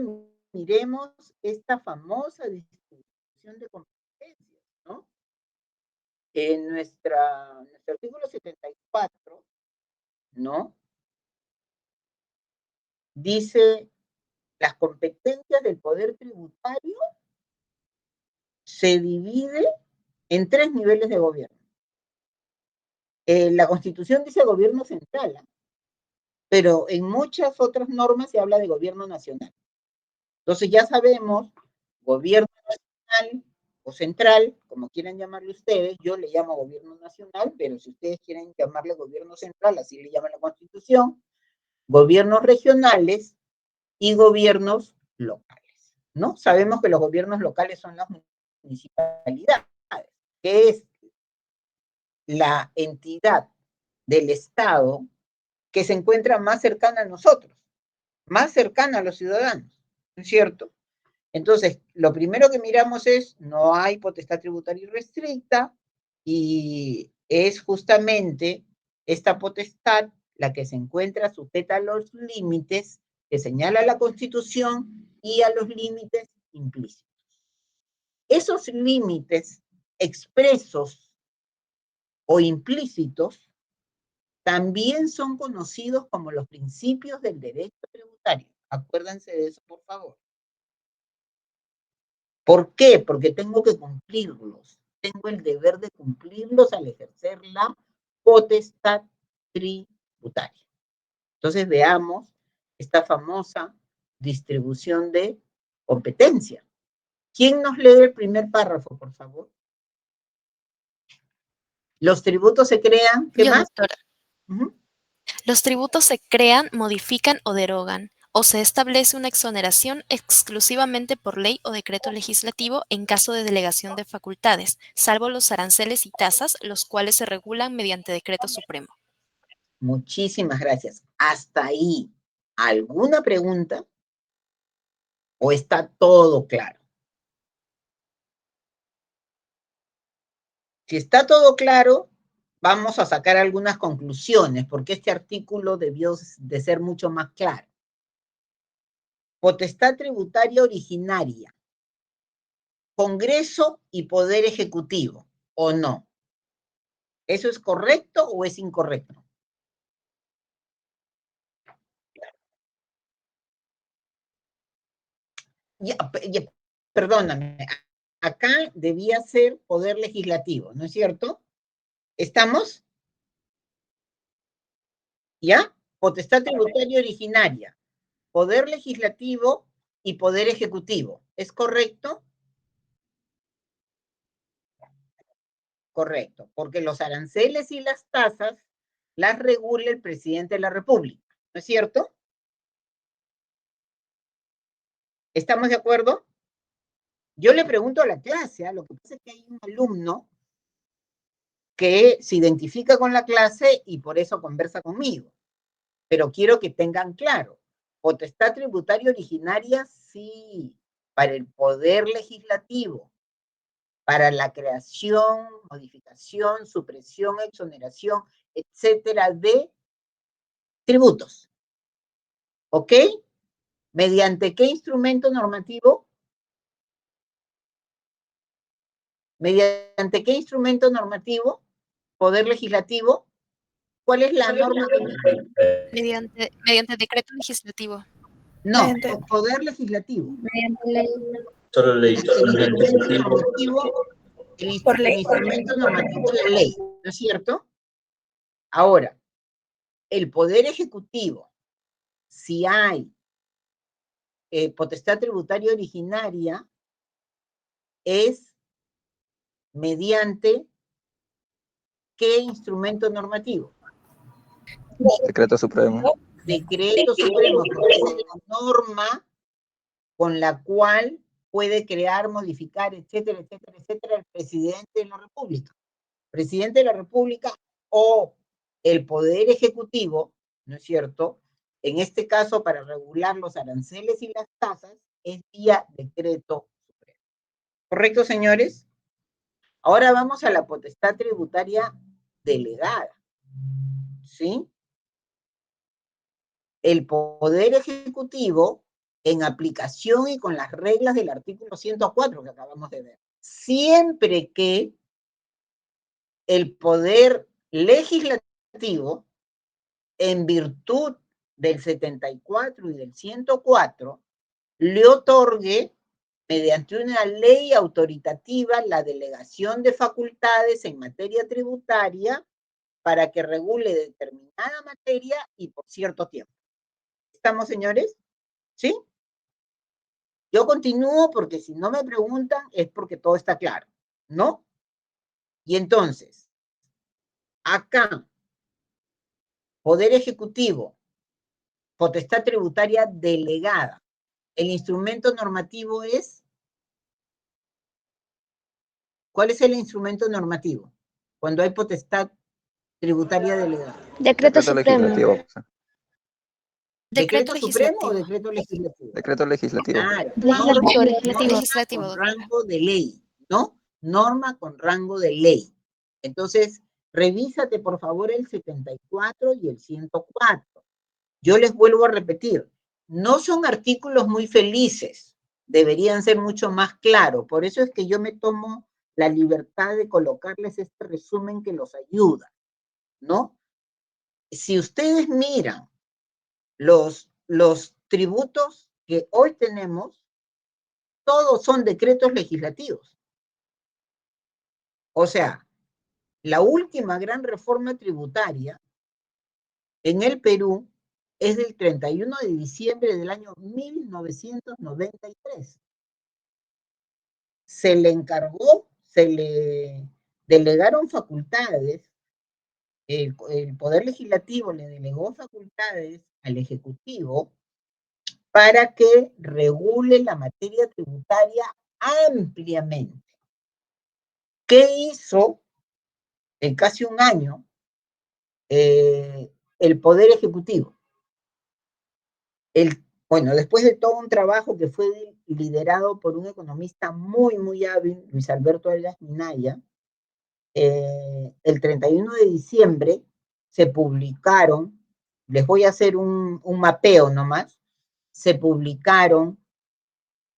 miremos esta famosa distribución de competencias, ¿no? En nuestro artículo 74, ¿no?, dice, las competencias del poder tributario se divide en 3 niveles de gobierno. La Constitución dice gobierno central, ¿eh?, pero en muchas otras normas se habla de gobierno nacional. Entonces ya sabemos, gobierno nacional o central, como quieran llamarle ustedes, yo le llamo gobierno nacional, pero si ustedes quieren llamarle gobierno central, así le llama la Constitución, gobiernos regionales y gobiernos locales, ¿no? Sabemos que los gobiernos locales son las municipalidades, que es la entidad del Estado que se encuentra más cercana a nosotros, más cercana a los ciudadanos, ¿no es cierto? Entonces, lo primero que miramos es, no hay potestad tributaria irrestricta, y es justamente esta potestad la que se encuentra sujeta a los límites que señala la Constitución y a los límites implícitos. Esos límites expresos o implícitos también son conocidos como los principios del derecho tributario. Acuérdense de eso, por favor. ¿Por qué? Porque tengo que cumplirlos. Tengo el deber de cumplirlos al ejercer la potestad tributaria. Entonces veamos esta famosa distribución de competencia. ¿Quién nos lee el primer párrafo, por favor? Los tributos se crean, ¿qué Yo, más? doctora. Los tributos se crean, modifican o derogan, o se establece una exoneración exclusivamente por ley o decreto legislativo en caso de delegación de facultades, salvo los aranceles y tasas, los cuales se regulan mediante decreto supremo. Muchísimas gracias. Hasta ahí, ¿alguna pregunta? ¿O está todo claro? Si está todo claro, vamos a sacar algunas conclusiones, porque este artículo debió de ser mucho más claro. Potestad tributaria originaria. Congreso y Poder Ejecutivo, ¿o no? ¿Eso es correcto o es incorrecto? Perdóname, acá debía ser Poder Legislativo, ¿no es cierto? ¿Estamos? ¿Ya? Potestad tributaria originaria, Poder Legislativo y Poder Ejecutivo. ¿Es correcto? Correcto, porque los aranceles y las tasas las regula el presidente de la República, ¿no es cierto? ¿Estamos de acuerdo? Yo le pregunto a la clase, lo que pasa es que hay un alumno que se identifica con la clase y por eso conversa conmigo. Pero quiero que tengan claro, potestad tributaria originaria, sí, para el poder legislativo, para la creación, modificación, supresión, exoneración, etcétera, de tributos. ¿Ok? ¿Mediante qué instrumento normativo? ¿Mediante qué instrumento normativo? ¿Poder legislativo? ¿Cuál es la norma que emite? Mediante decreto legislativo. No, Mediante- poder legislativo. Solo ley. El instrumento normativo, Por el ley. instrumento normativo es la ley, ¿no es cierto? Ahora, el poder ejecutivo, si hay potestad tributaria originaria, es mediante ¿qué instrumento normativo? Decreto Supremo. Decreto supremo, porque esa es la norma con la cual puede crear, modificar, etcétera, etcétera, etcétera, el presidente de la República. Presidente de la República o el Poder Ejecutivo, ¿no es cierto? En este caso, para regular los aranceles y las tasas, es vía decreto supremo. ¿Correcto, señores? Ahora vamos a la potestad tributaria delegada. ¿Sí? El Poder Ejecutivo, en aplicación y con las reglas del artículo 104 que acabamos de ver, siempre que el Poder Legislativo, en virtud del 74 y del 104, le otorgue, mediante una ley autoritativa, la delegación de facultades en materia tributaria para que regule determinada materia y por cierto tiempo. ¿Estamos, señores? ¿Sí? Yo continúo porque si no me preguntan es porque todo está claro, ¿no? Y entonces, acá, Poder Ejecutivo, potestad tributaria delegada. El instrumento normativo es... ¿Cuál es el instrumento normativo? Cuando hay potestad tributaria delegada. Decreto legislativo. ¿Decreto supremo o decreto legislativo? Decreto legislativo. Claro, Legislativo, con doctor. rango de ley, ¿no? Norma con rango de ley. Entonces, revísate por favor el 74 y el 104. Yo les vuelvo a repetir, no son artículos muy felices, deberían ser mucho más claros. Por eso es que yo me tomo la libertad de colocarles este resumen que los ayuda, ¿no? Si ustedes miran los tributos que hoy tenemos, todos son decretos legislativos. O sea, la última gran reforma tributaria en el Perú es del 31 de diciembre del año 1993. Se le encargó, se le delegaron facultades, el Poder Legislativo le delegó facultades al Ejecutivo para que regule la materia tributaria ampliamente. ¿Qué hizo en casi un año el Poder Ejecutivo? Bueno, después de todo un trabajo que fue liderado por un economista muy, muy hábil, Luis Alberto Arias Minaya, el 31 de diciembre se publicaron, les voy a hacer un mapeo nomás, se publicaron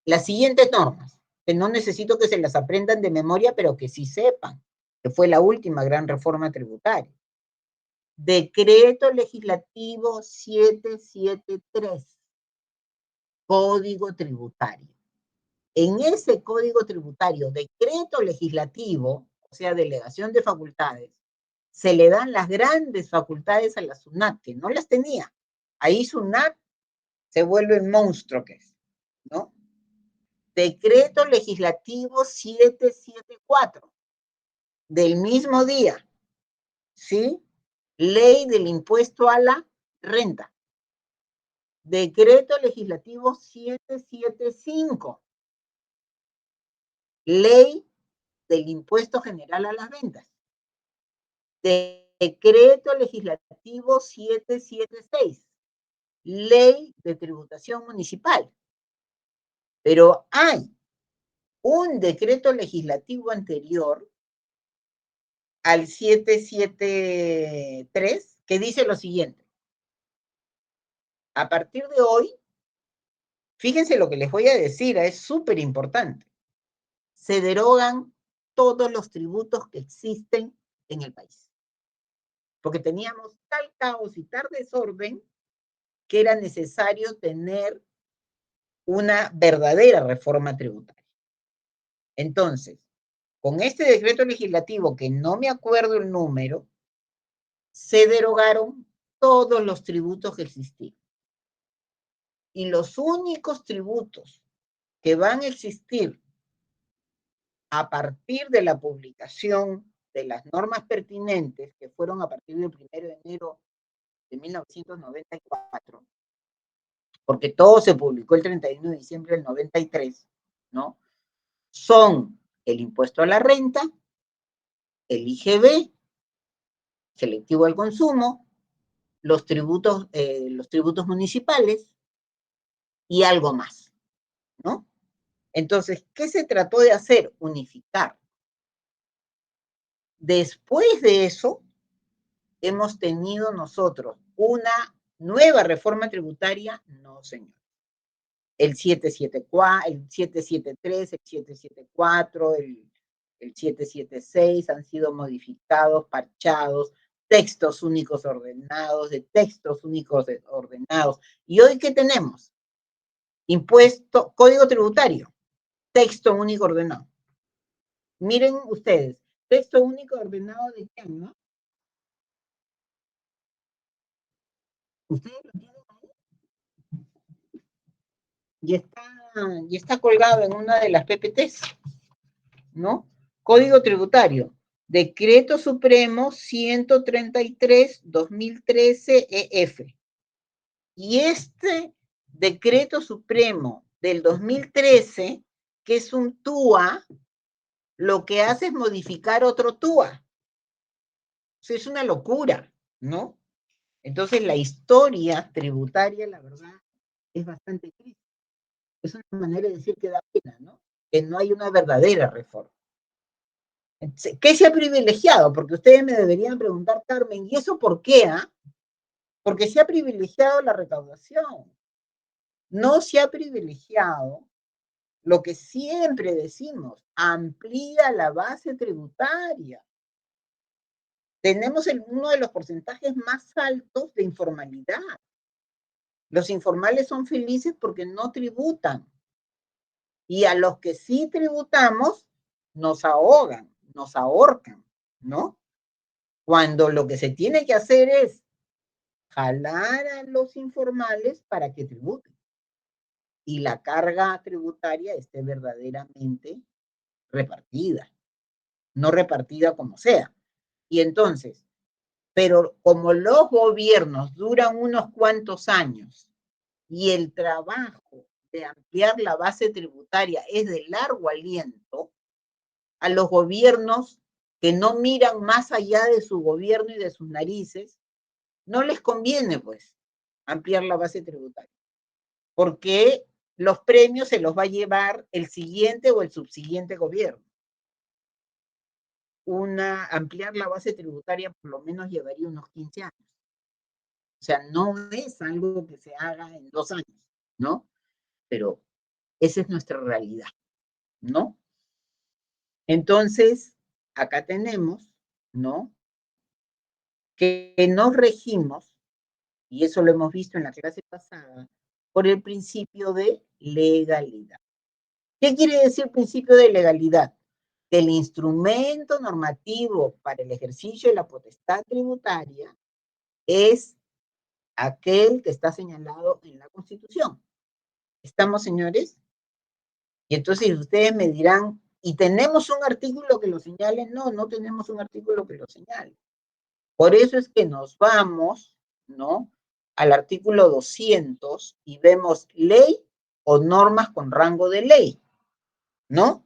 las siguientes normas, que no necesito que se las aprendan de memoria, pero que sí sepan, que fue la última gran reforma tributaria. Decreto Legislativo 773, Código Tributario. En ese Código Tributario, decreto legislativo, o sea, delegación de facultades, se le dan las grandes facultades a la SUNAT, que no las tenía. Ahí SUNAT se vuelve el monstruo que es, ¿no? Decreto Legislativo 774, del mismo día, ¿sí? Ley del impuesto a la renta. Decreto Legislativo 775. Ley del Impuesto General a las Ventas. Decreto Legislativo 776. Ley de Tributación Municipal. Pero hay un decreto legislativo anterior al 773 que dice lo siguiente. A partir de hoy, fíjense lo que les voy a decir, es súper importante. Se derogan todos los tributos que existen en el país. Porque teníamos tal caos y tal desorden que era necesario tener una verdadera reforma tributaria. Entonces, con este decreto legislativo, que no me acuerdo el número, se derogaron todos los tributos que existían. Y los únicos tributos que van a existir a partir de la publicación de las normas pertinentes, que fueron a partir del 1 de enero de 1994, porque todo se publicó el 31 de diciembre del 93, ¿no? Son el impuesto a la renta, el IGB, selectivo al consumo, los tributos municipales y algo más, ¿no? Entonces, ¿qué se trató de hacer? Unificar. Después de eso, hemos tenido nosotros una nueva reforma tributaria, no señor. El 774, el 773, el 774, el 776 han sido modificados, parchados, textos únicos ordenados, de textos únicos ordenados. ¿Y hoy qué tenemos? Impuesto, código tributario, texto único ordenado. Miren ustedes, texto único ordenado de qué, ¿no? ¿Ustedes lo tienen ahí? Y está colgado en una de las PPTs, ¿no? Código tributario, Decreto Supremo 133/2013 EF. Y este Decreto Supremo del 2013, que es un TUA, lo que hace es modificar otro TUA. O sea, es una locura, ¿no? Entonces la historia tributaria, la verdad, es bastante triste. Es una manera de decir que da pena, ¿no? Que no hay una verdadera reforma. ¿Qué se ha privilegiado? Porque ustedes me deberían preguntar, Carmen, ¿y eso por qué? Porque se ha privilegiado la recaudación. No se ha privilegiado lo que siempre decimos, amplía la base tributaria. Tenemos uno de los porcentajes más altos de informalidad. Los informales son felices porque no tributan. Y a los que sí tributamos, nos ahogan, nos ahorcan, ¿no? Cuando lo que se tiene que hacer es jalar a los informales para que tributen. Y la carga tributaria esté verdaderamente repartida, no repartida como sea. Y entonces, pero como los gobiernos duran unos cuantos años y el trabajo de ampliar la base tributaria es de largo aliento, a los gobiernos que no miran más allá de su gobierno y de sus narices, no les conviene, pues, ampliar la base tributaria, porque los premios se los va a llevar el siguiente o el subsiguiente gobierno. Ampliar la base tributaria por lo menos llevaría unos 15 años. O sea, no es algo que se haga en 2 años, ¿no? Pero esa es nuestra realidad, ¿no? Entonces, acá tenemos, ¿no? Que nos regimos, y eso lo hemos visto en la clase pasada, por el principio de legalidad. ¿Qué quiere decir principio de legalidad? Que el instrumento normativo para el ejercicio de la potestad tributaria es aquel que está señalado en la Constitución. ¿Estamos, señores? Y entonces ustedes me dirán, ¿y tenemos un artículo que lo señale? No, no tenemos un artículo que lo señale. Por eso es que nos vamos, ¿no?, al artículo 200 y vemos ley o normas con rango de ley, ¿no?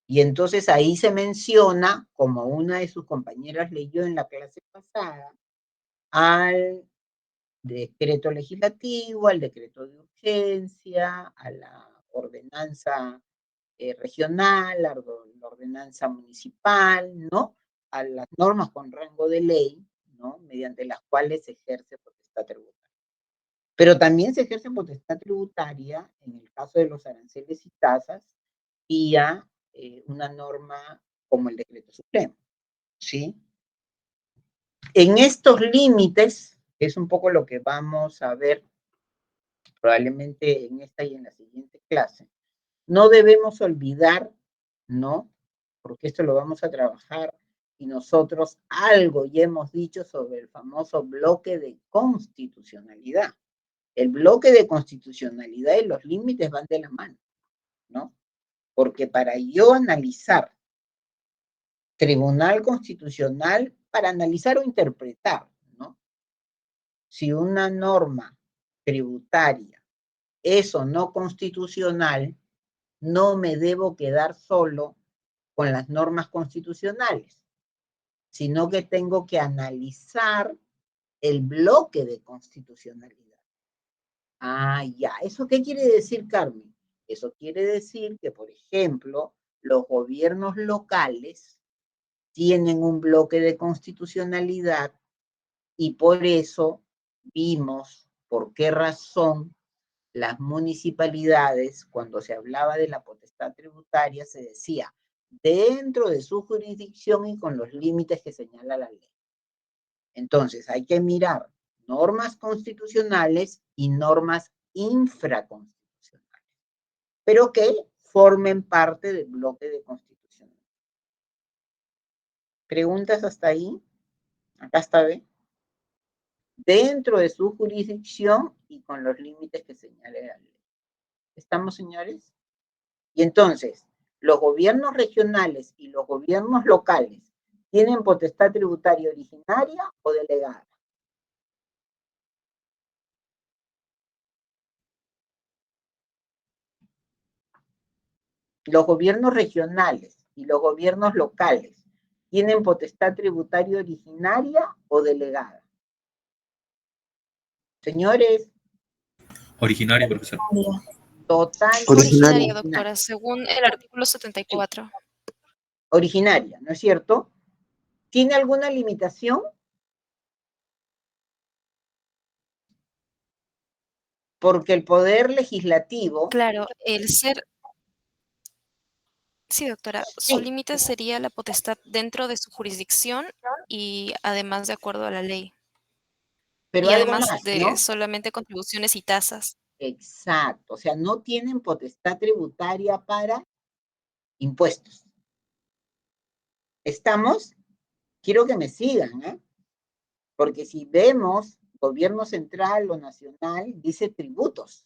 Y entonces ahí se menciona, como una de sus compañeras leyó en la clase pasada, al decreto legislativo, al decreto de urgencia, a la ordenanza regional, la ordenanza municipal, ¿no? A las normas con rango de ley, ¿no? Mediante las cuales se ejerce potestad tributaria. Pero también se ejerce potestad tributaria en el caso de los aranceles y tasas vía una norma como el decreto supremo, ¿sí? En estos límites, que es un poco lo que vamos a ver probablemente en esta y en la siguiente clase, no debemos olvidar, ¿no? Porque esto lo vamos a trabajar y nosotros algo ya hemos dicho sobre el famoso bloque de constitucionalidad. El bloque de constitucionalidad y los límites van de la mano, ¿no? Porque para yo analizar Tribunal Constitucional, para analizar o interpretar, ¿no? Si una norma tributaria es o no constitucional, no me debo quedar solo con las normas constitucionales, sino que tengo que analizar el bloque de constitucionalidad. Ah, ya. ¿Eso qué quiere decir, Carmen? Eso quiere decir que, por ejemplo, los gobiernos locales tienen un bloque de constitucionalidad y por eso vimos por qué razón las municipalidades, cuando se hablaba de la potestad tributaria, se decía dentro de su jurisdicción y con los límites que señala la ley. Entonces, hay que mirar normas constitucionales y normas infraconstitucionales, pero que formen parte del bloque de constitucionalidad. ¿Preguntas hasta ahí? Acá está, ¿ve? Dentro de su jurisdicción y con los límites que señale la ley. ¿Estamos, señores? Y entonces, los gobiernos regionales y los gobiernos locales tienen potestad tributaria originaria o delegada. Los gobiernos regionales y los gobiernos locales tienen potestad tributaria originaria o delegada. Señores. Originaria, profesor. Total. Originaria, doctora, según el artículo 74. Originaria, ¿no es cierto? ¿Tiene alguna limitación? Porque el poder legislativo... Claro, el ser... Sí, doctora, su límite sería la potestad dentro de su jurisdicción y además de acuerdo a la ley. Pero y algo además más, de ¿no? solamente contribuciones y tasas. Exacto, o sea, no tienen potestad tributaria para impuestos. ¿Estamos? Quiero que me sigan, ¿eh? Porque si vemos gobierno central o nacional, dice tributos.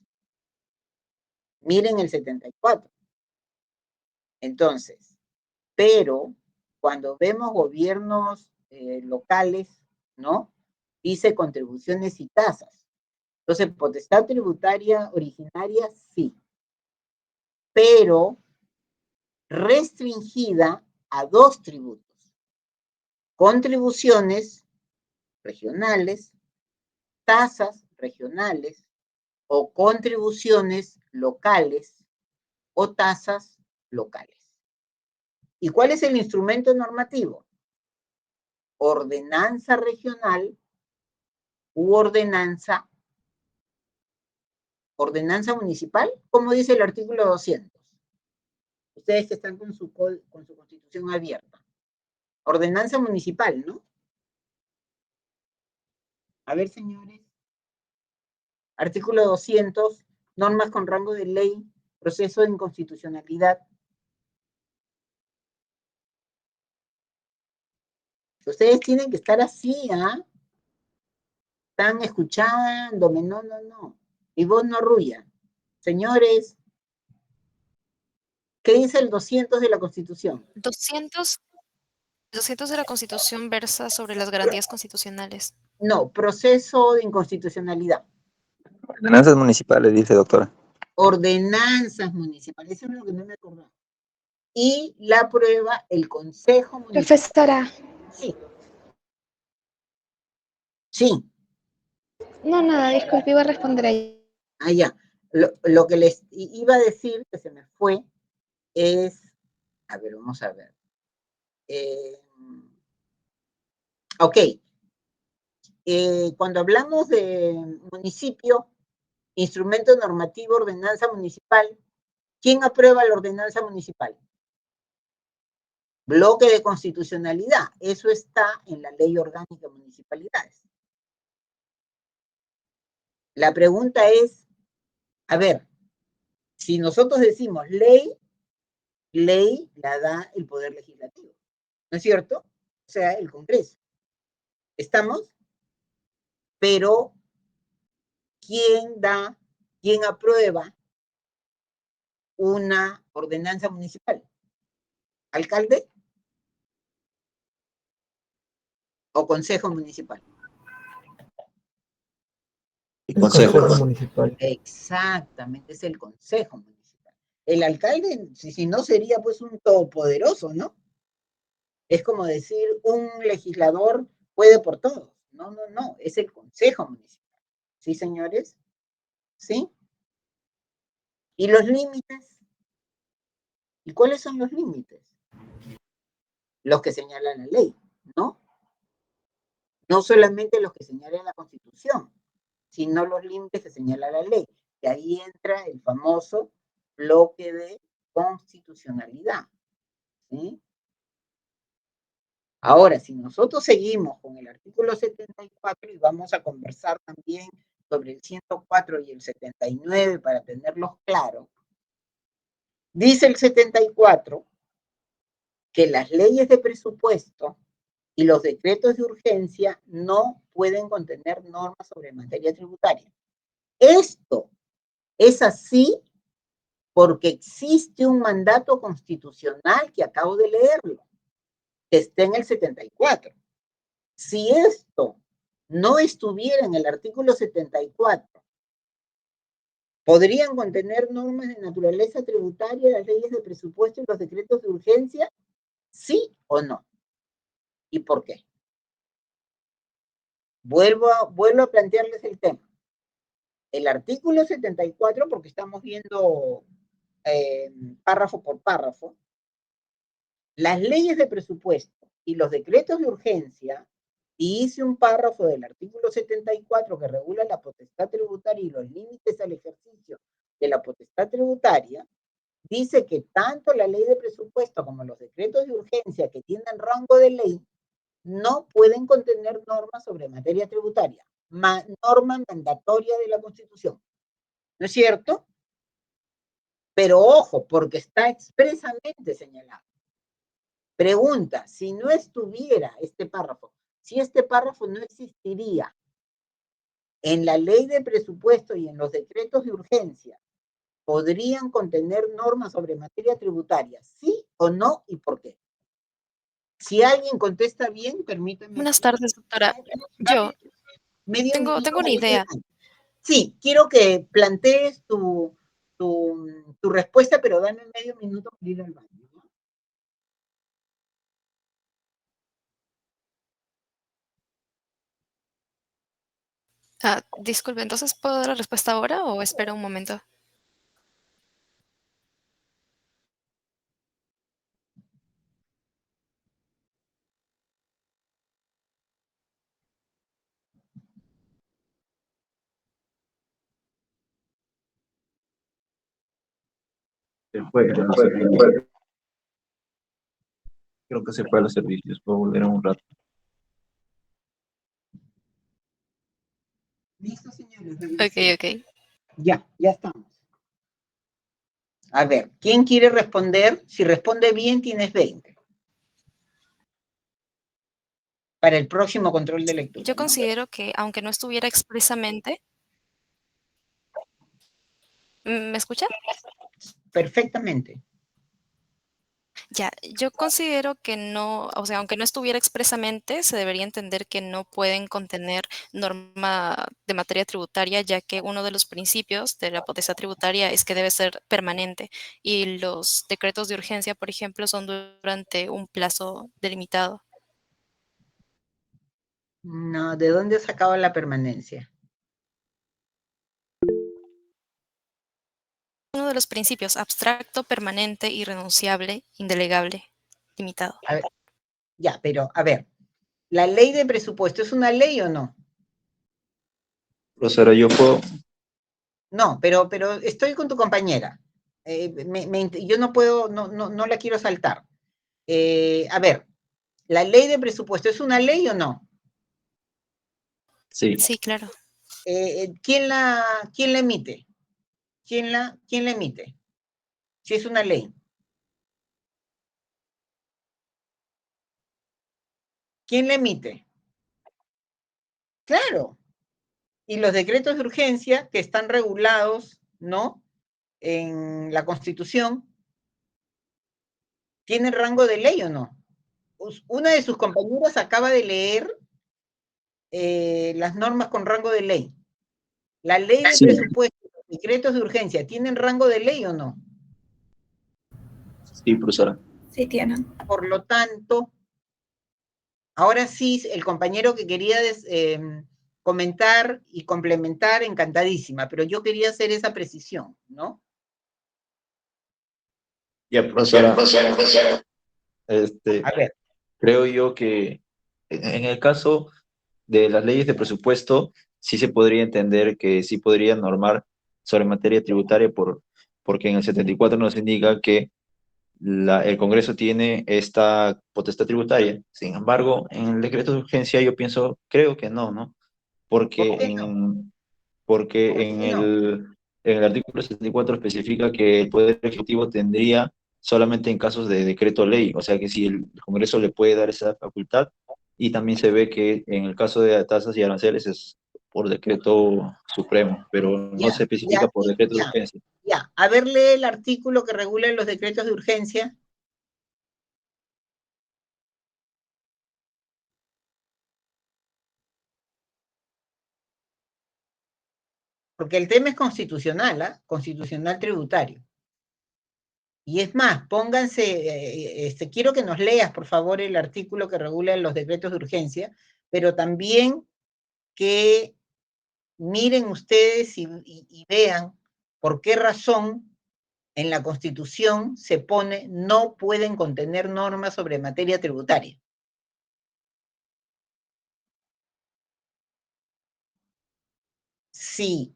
Miren el 74. Entonces, pero cuando vemos gobiernos locales, ¿no? Dice contribuciones y tasas. Entonces, potestad tributaria originaria, sí. Pero restringida a dos tributos. Contribuciones regionales, tasas regionales o contribuciones locales o tasas locales. ¿Y cuál es el instrumento normativo? Ordenanza regional u ordenanza municipal, como dice el artículo 200. Ustedes que están con su constitución abierta. Ordenanza municipal, ¿no? A ver, señores. Artículo 200, normas con rango de ley, proceso de inconstitucionalidad. Ustedes tienen que estar así, ¿ah? Están escuchándome, no. Y vos no arrulla. Señores, ¿qué dice el 200 de la Constitución? 200 de la Constitución versa sobre las garantías constitucionales. No, proceso de inconstitucionalidad. Ordenanzas municipales, dice doctora. Ordenanzas municipales, eso es lo que no me acordaba. Y la aprueba el Consejo Municipal. Profesora. Sí. Sí. No, nada, disculpe, iba a responder ahí. Ah, ya. Lo que les iba a decir, que se me fue, es, a ver, vamos a ver. Ok. Cuando hablamos de municipio, instrumento normativo, ordenanza municipal, ¿quién aprueba la ordenanza municipal? Bloque de constitucionalidad. Eso está en la Ley Orgánica de Municipalidades. La pregunta es, a ver, si nosotros decimos ley la da el Poder Legislativo, ¿no es cierto? O sea, el Congreso. ¿Estamos? Pero, quién aprueba una ordenanza municipal? ¿Alcalde? ¿O consejo municipal? El consejo. municipal. Exactamente, es el consejo municipal. El alcalde, si no, sería pues un todopoderoso, ¿no? Es como decir, un legislador puede por todo. No, no, no, es el consejo municipal. ¿Sí, señores? ¿Sí? ¿Y los límites? ¿Y cuáles son los límites? Los que señala la ley, ¿no? No solamente los que señala la Constitución, sino los límites que señala la ley. Y ahí entra el famoso bloque de constitucionalidad. ¿Sí? Ahora, si nosotros seguimos con el artículo 74 y vamos a conversar también sobre el 104 y el 79 para tenerlos claros, dice el 74 que las leyes de presupuesto y los decretos de urgencia no pueden contener normas sobre materia tributaria. Esto es así porque existe un mandato constitucional que acabo de leerlo, que está en el 74. Si esto no estuviera en el artículo 74, ¿podrían contener normas de naturaleza tributaria las leyes de presupuesto y los decretos de urgencia? ¿Sí o no? ¿Y por qué? Vuelvo a plantearles el tema. El artículo 74, porque estamos viendo párrafo por párrafo, las leyes de presupuesto y los decretos de urgencia, y hice un párrafo del artículo 74 que regula la potestad tributaria y los límites al ejercicio de la potestad tributaria, dice que tanto la ley de presupuesto como los decretos de urgencia que tienen rango de ley no pueden contener normas sobre materia tributaria, norma mandatoria de la Constitución. ¿No es cierto? Pero ojo, porque está expresamente señalado. Pregunta, si no estuviera este párrafo, si este párrafo no existiría en la ley de presupuesto y en los decretos de urgencia, ¿podrían contener normas sobre materia tributaria? ¿Sí o no? ¿Y por qué? Si alguien contesta bien, permítame. Buenas tardes, doctora. Yo tengo una idea. Sí, quiero que plantees tu respuesta, pero dame medio minuto para ir al baño. Disculpe, entonces, ¿puedo dar la respuesta ahora o espero un momento? Creo que se fue a los servicios. Puedo volver en un rato. ¿Listo, señores? Ok. Ya estamos. A ver, ¿quién quiere responder? Si responde bien, tienes 20. Para el próximo control de lectura. Yo considero que, aunque no estuviera expresamente... ¿Me escucha? Perfectamente. Ya, yo considero que no, o sea, aunque no estuviera expresamente, se debería entender que no pueden contener norma de materia tributaria, ya que uno de los principios de la potestad tributaria es que debe ser permanente y los decretos de urgencia, por ejemplo, son durante un plazo delimitado. No, ¿de dónde sacaba la permanencia? Uno de los principios, abstracto, permanente, irrenunciable, indelegable, limitado. A ver, ya, pero a ver, ¿la ley de presupuesto es una ley o no? Profesora, yo puedo, No, pero estoy con tu compañera. Yo no puedo, no la quiero saltar. A ver, ¿la ley de presupuesto es una ley o no? sí, Sí, claro. ¿Quién la emite? ¿Quién la emite? Si es una ley. ¿Quién la emite? Claro. Y los decretos de urgencia que están regulados, ¿no? En la Constitución, ¿tienen rango de ley o no? Una de sus compañeras acaba de leer las normas con rango de ley. ¿La ley de sí, presupuesto, los decretos de urgencia, tienen rango de ley o no? sí, profesora. Sí tienen. Por lo tanto, ahora sí, el compañero que quería comentar y complementar, encantadísima, pero yo quería hacer esa precisión, ¿no? Ya, profesora, A ver, creo yo que en el caso de las leyes de presupuesto, sí se podría entender que sí podría normar sobre materia tributaria porque en el 74 nos indica que el Congreso tiene esta potestad tributaria. Sin embargo, en el decreto de urgencia yo creo que no, ¿no? ¿por Porque qué no? porque ¿Por qué no? en el artículo 74 especifica que el Poder Ejecutivo tendría solamente en casos de decreto ley, o sea que si el Congreso le puede dar esa facultad, y también se ve que en el caso de tasas y aranceles es por decreto supremo, pero no Ya, se especifica ya, por decreto de ya, urgencia. ya. A ver, lee el artículo que regula los decretos de urgencia. Porque el tema es constitucional, ¿ah? Constitucional tributario. Y es más, pónganse, quiero que nos leas, por favor, el artículo que regula los decretos de urgencia, pero también que miren ustedes y vean por qué razón en la Constitución se pone no pueden contener normas sobre materia tributaria. Sí.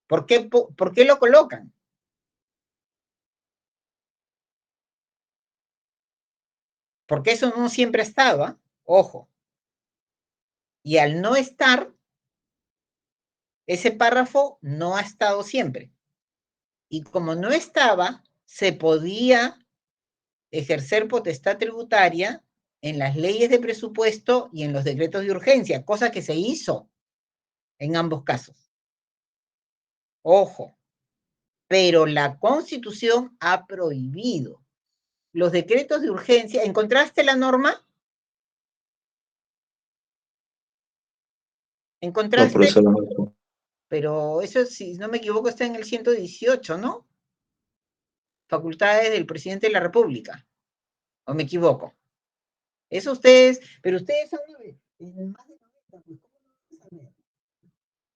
¿Por qué lo colocan? Porque eso no siempre estaba, ojo. Y al no estar, ese párrafo no ha estado siempre. Y como no estaba, se podía ejercer potestad tributaria en las leyes de presupuesto y en los decretos de urgencia, cosa que se hizo en ambos casos. Ojo, pero la Constitución ha prohibido los decretos de urgencia. ¿Encontraste la norma? No, ¿Encontraste? profesor, no. Pero eso, si no me equivoco, está en el 118, ¿no? Facultades del presidente de la República. ¿O me equivoco? Eso ustedes, pero ustedes hablan de más de 90, pues, ¿cómo no van a saber?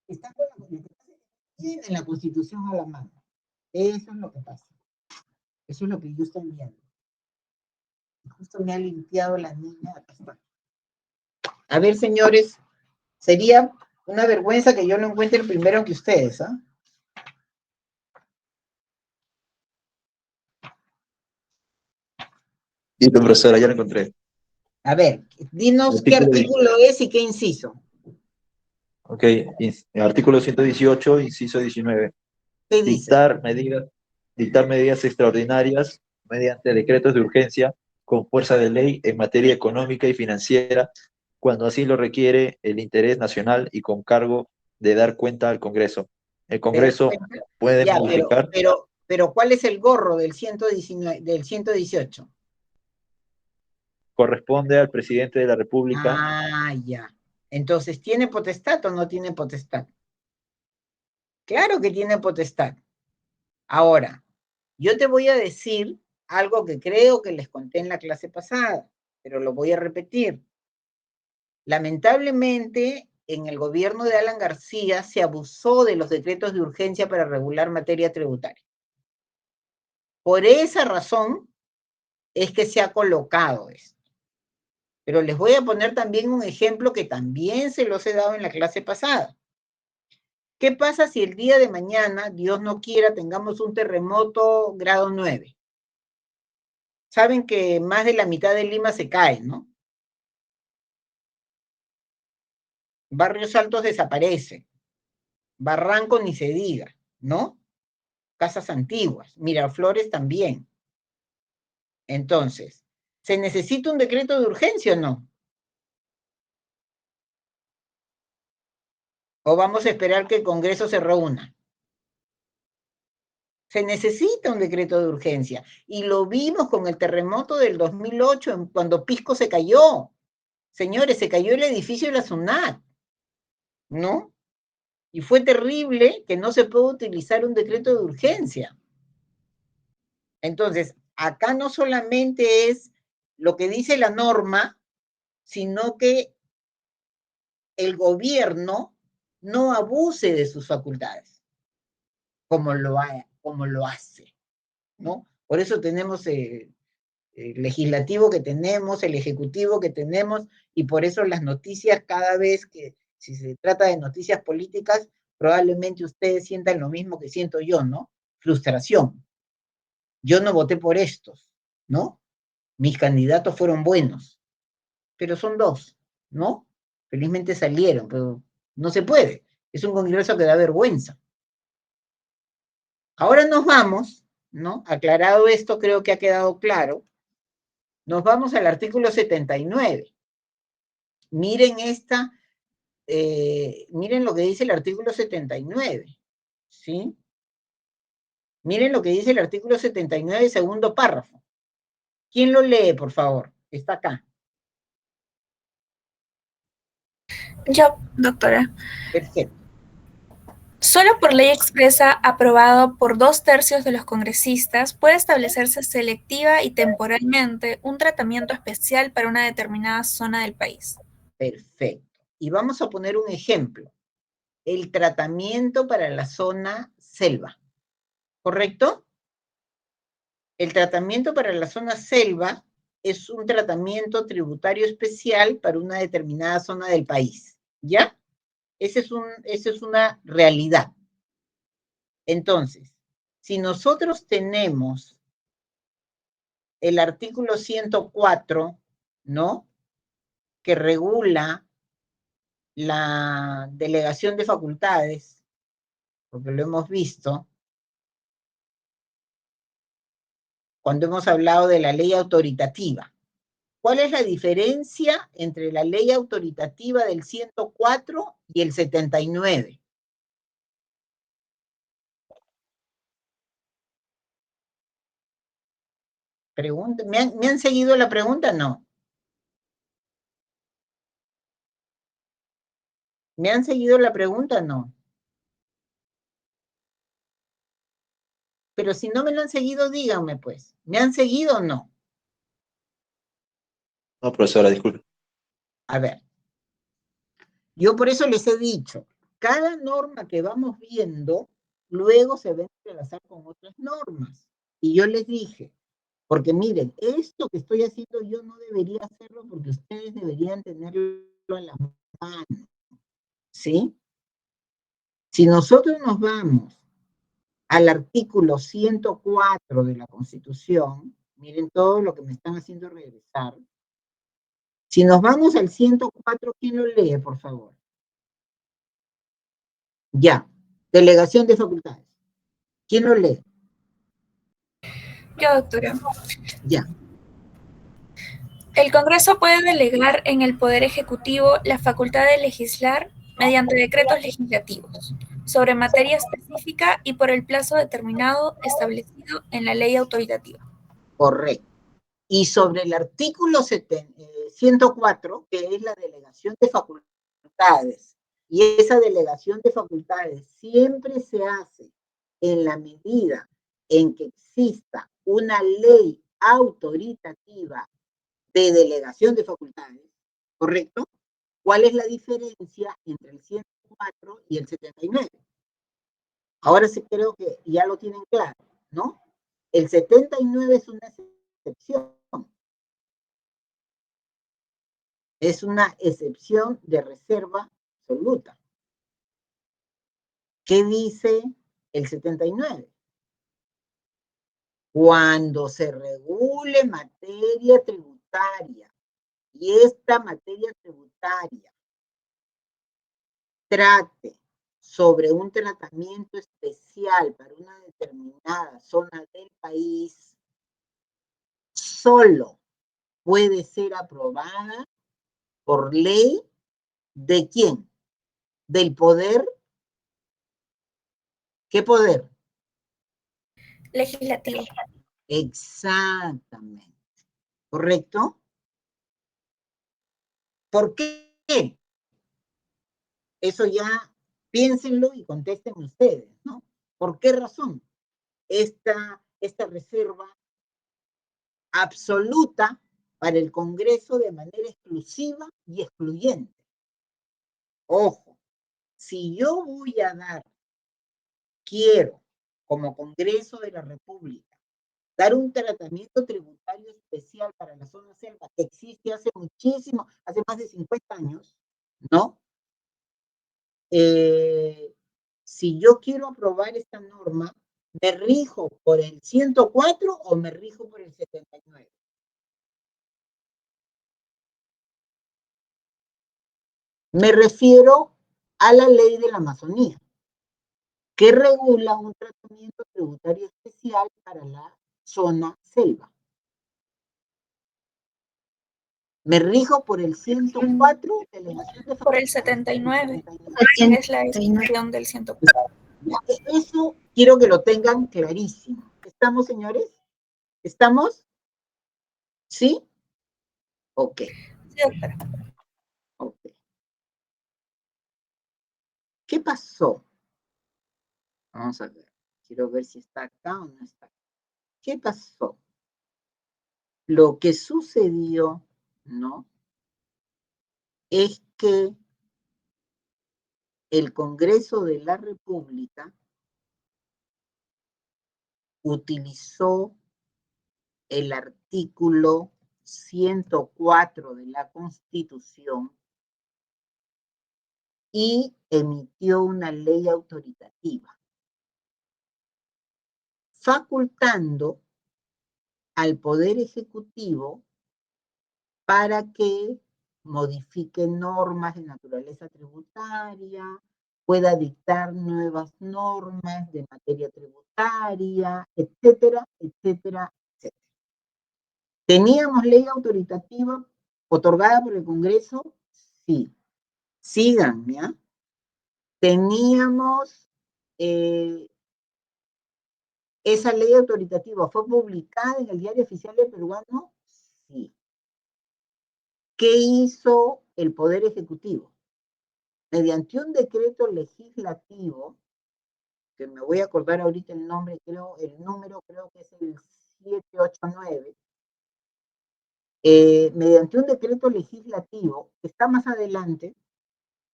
Están con lo que pasa es que tienen la Constitución a la mano. Eso es lo que pasa. Eso es lo que yo estoy viendo. Y justo me ha limpiado la niña. Acá está. A ver, señores, sería una vergüenza que yo lo encuentre primero que ustedes, ¿ah? Listo, profesora, ya lo encontré. A ver, dinos qué Artículo, artículo es y qué inciso. ok, artículo 118, inciso 19. ¿Qué dice? Dictar medidas extraordinarias mediante decretos de urgencia con fuerza de ley en materia económica y financiera, cuando así lo requiere el interés nacional y con cargo de dar cuenta al Congreso. El Pero, Congreso puede ya, modificar. Pero ¿cuál es el gorro del 118? Corresponde al presidente de la República. Ah, ya. Entonces, ¿tiene potestad o no tiene potestad? Claro que tiene potestad. Ahora, yo te voy a decir algo que creo que les conté en la clase pasada, pero lo voy a repetir. Lamentablemente, en el gobierno de Alan García se abusó de los decretos de urgencia para regular materia tributaria. Por esa razón es que se ha colocado esto. Pero les voy a poner también un ejemplo que también se los he dado en la clase pasada. ¿Qué pasa si el día de mañana, Dios no quiera, tengamos un terremoto grado 9? Saben que más de la mitad de Lima se cae, ¿no? Barrios Altos desaparece. Barranco ni se diga, ¿no? Casas antiguas. Miraflores también. Entonces, ¿se necesita un decreto de urgencia o no? ¿O vamos a esperar que el Congreso se reúna? Se necesita un decreto de urgencia. Y lo vimos con el terremoto del 2008, cuando Pisco se cayó. Señores, se cayó el edificio de la SUNAT, ¿no? Y fue terrible que no se pueda utilizar un decreto de urgencia. Entonces, acá no solamente es lo que dice la norma, sino que el gobierno no abuse de sus facultades, como lo hace, ¿no? Por eso tenemos el legislativo que tenemos, el ejecutivo que tenemos, y por eso las noticias cada vez que, si se trata de noticias políticas, probablemente ustedes sientan lo mismo que siento yo, ¿no? Frustración. Yo no voté por estos, ¿no? Mis candidatos fueron buenos, pero son dos, ¿no? Felizmente salieron, pero no se puede. Es un congreso que da vergüenza. Ahora nos vamos, ¿no? Aclarado esto, creo que ha quedado claro. Nos vamos al artículo 79. Miren miren lo que dice el artículo 79, ¿sí? Miren lo que dice el artículo 79, segundo párrafo. ¿Quién lo lee, por favor? Está acá. Yo, doctora. Perfecto. Solo por ley expresa aprobado por 2/3 de los congresistas puede establecerse selectiva y temporalmente un tratamiento especial para una determinada zona del país. Perfecto. Y vamos a poner un ejemplo. El tratamiento para la zona selva. ¿Correcto? El tratamiento para la zona selva es un tratamiento tributario especial para una determinada zona del país. ¿Ya? Esa es una realidad. Entonces, si nosotros tenemos el artículo 104, ¿no? Que regula la delegación de facultades, porque lo hemos visto, cuando hemos hablado de la ley autoritativa. ¿Cuál es la diferencia entre la ley autoritativa del 104 y el 79? ¿Me han seguido la pregunta? No. ¿Me han seguido la pregunta? No. Pero si no me lo han seguido, díganme pues. ¿Me han seguido o no? No, profesora, disculpe. A ver. Yo por eso les he dicho, cada norma que vamos viendo, luego se va a entrelazar con otras normas. Y yo les dije, porque miren, esto que estoy haciendo yo no debería hacerlo porque ustedes deberían tenerlo en la mano, ¿sí? Si nosotros nos vamos al artículo 104 de la Constitución, miren todo lo que me están haciendo regresar. Si nos vamos al 104, ¿quién lo lee, por favor? Ya, delegación de facultades. ¿Quién lo lee? Yo, doctora. Ya. El Congreso puede delegar en el Poder Ejecutivo la facultad de legislar mediante decretos legislativos, sobre materia específica y por el plazo determinado establecido en la ley autoritativa. Correcto. Y sobre el artículo 104, que es la delegación de facultades, y esa delegación de facultades siempre se hace en la medida en que exista una ley autoritativa de delegación de facultades, ¿correcto? ¿Cuál es la diferencia entre el 104 y el 79? Ahora sí creo que ya lo tienen claro, ¿no? El 79 es una excepción. Es una excepción de reserva absoluta. ¿Qué dice el 79? Cuando se regule materia tributaria y esta materia tributaria trate sobre un tratamiento especial para una determinada zona del país, solo puede ser aprobada por ley ¿de quién? Del poder. ¿Qué poder? Legislativo. Exactamente. ¿Correcto? ¿Por qué? Eso ya piénsenlo y contesten ustedes, ¿no? ¿Por qué razón esta reserva absoluta para el Congreso de manera exclusiva y excluyente? Ojo, si yo voy a quiero, como Congreso de la República, dar un tratamiento tributario especial para la zona selva que existe hace muchísimo, hace más de 50 años, ¿no? Si yo quiero aprobar esta norma, ¿me rijo por el 104 o me rijo por el 79? Me refiero a la ley de la Amazonía, que regula un tratamiento tributario especial para la zona selva. Me rijo por el 104, delegación de por el 79, es la excepción del 104. Eso quiero que lo tengan clarísimo. ¿Estamos, señores? ¿Estamos? ¿Sí? Ok. Sí, doctora. Ok. ¿Qué pasó? Vamos a ver. Quiero ver si está acá o no está acá. ¿Qué pasó? Lo que sucedió, ¿no? Es que el Congreso de la República utilizó el artículo 104 de la Constitución y emitió una ley autoritativa, facultando al Poder Ejecutivo para que modifique normas de naturaleza tributaria, pueda dictar nuevas normas de materia tributaria, etcétera, etcétera, etcétera. ¿Teníamos ley autoritativa otorgada por el Congreso? Sí. Sigan, ¿ya? Teníamos esa ley autoritativa, ¿fue publicada en el Diario Oficial del Peruano? Sí. ¿Qué hizo el Poder Ejecutivo? Mediante un decreto legislativo, que me voy a acordar ahorita el nombre, el número creo que es el 789, mediante un decreto legislativo, que está más adelante,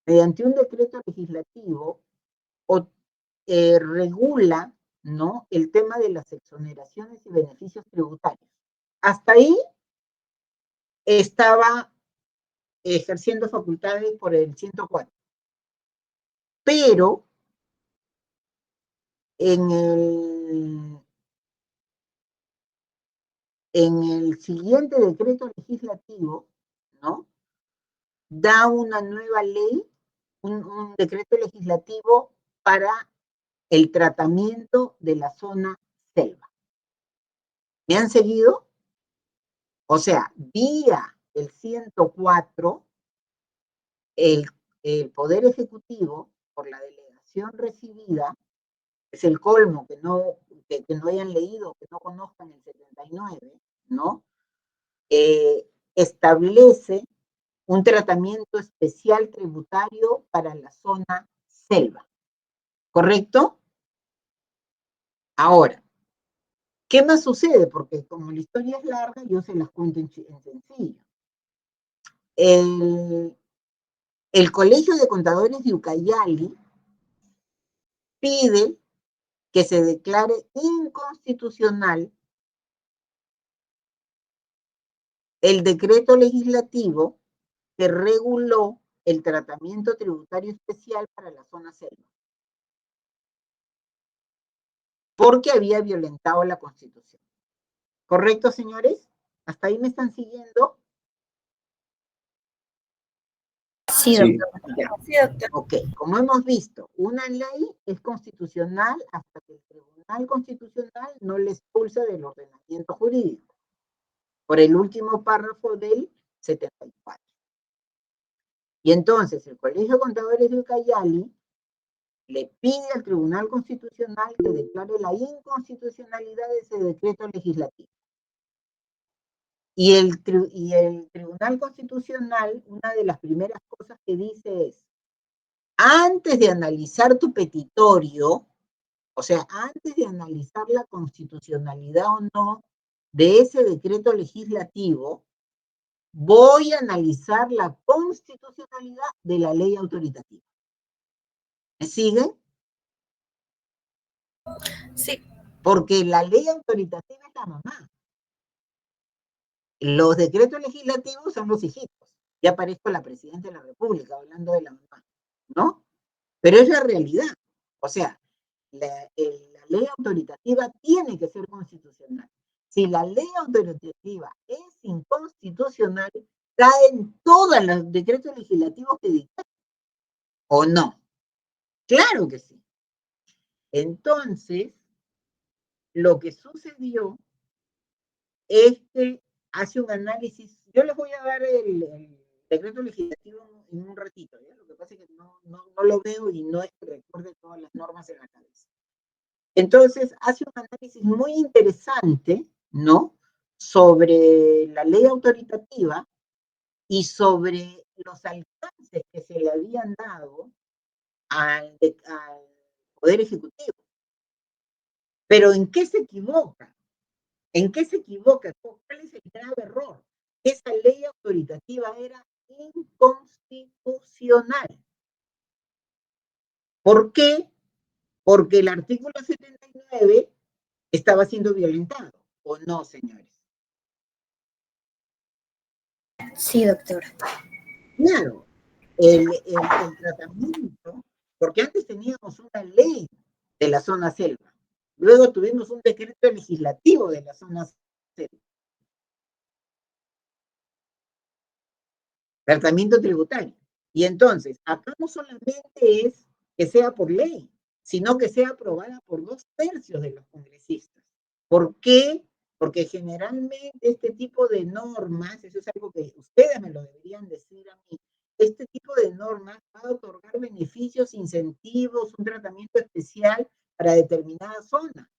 mediante un decreto legislativo, regula, ¿no?, el tema de las exoneraciones y beneficios tributarios. Hasta ahí estaba ejerciendo facultades por el 104. Pero en el siguiente decreto legislativo, ¿no?, da una nueva ley, un decreto legislativo para el tratamiento de la zona selva. ¿Me han seguido? O sea, vía el 104, el Poder Ejecutivo, por la delegación información recibida, es el colmo que no hayan leído, que no conozcan el 79, ¿no? Establece un tratamiento especial tributario para la zona selva, ¿correcto? Ahora, ¿qué más sucede? Porque como la historia es larga, yo se las cuento en sencillo. El Colegio de Contadores de Ucayali pide que se declare inconstitucional el decreto legislativo que reguló el tratamiento tributario especial para la zona selva, porque había violentado la Constitución. ¿Correcto, señores? ¿Hasta ahí me están siguiendo? Sí, Sí. doctor. Ya. Sí, doctor. Ok, como hemos visto, una ley es constitucional hasta que el Tribunal Constitucional no la expulsa del ordenamiento jurídico, por el último párrafo del 74. Y entonces el Colegio de Contadores de Ucayali le pide al Tribunal Constitucional que declare la inconstitucionalidad de ese decreto legislativo. Y el Tribunal Constitucional, una de las primeras cosas que dice es, antes de analizar tu petitorio, o sea, antes de analizar la constitucionalidad o no de ese decreto legislativo, voy a analizar la constitucionalidad de la ley autoritativa. ¿Me siguen? Sí, Porque la ley autoritativa es la mamá. Los decretos legislativos son los hijitos. Ya parezco la presidenta de la República hablando de la mamá, ¿no? Pero es la realidad. O sea, la ley autoritativa tiene que ser constitucional. Si la ley autoritativa es inconstitucional, caen todos los decretos legislativos que dictan. ¿O no? Claro que sí. Entonces, lo que sucedió es que hace un análisis. Yo les voy a dar el decreto legislativo en un ratito, ¿ya? Lo que pasa es que no lo veo y no es que recuerde todas las normas en la cabeza. Entonces, hace un análisis muy interesante, ¿no? Sobre la ley autoritativa y sobre los alcances que se le habían dado al Poder Ejecutivo. Pero ¿en qué se equivoca? ¿En qué se equivoca? ¿Cuál es el grave error? Esa ley autoritativa era inconstitucional. ¿Por qué? Porque el artículo 79 estaba siendo violentado, ¿o no, señores? Sí, doctora. Claro, el tratamiento, porque antes teníamos una ley de la zona selva, luego tuvimos un decreto legislativo de la zona selva. Tratamiento tributario. Y entonces, acá no solamente es que sea por ley, sino que sea aprobada por 2/3 de los congresistas. ¿Por qué? Porque generalmente este tipo de normas, eso es algo que ustedes me lo deberían decir a mí, este tipo de normas va a otorgar beneficios, incentivos, un tratamiento especial para determinada zona.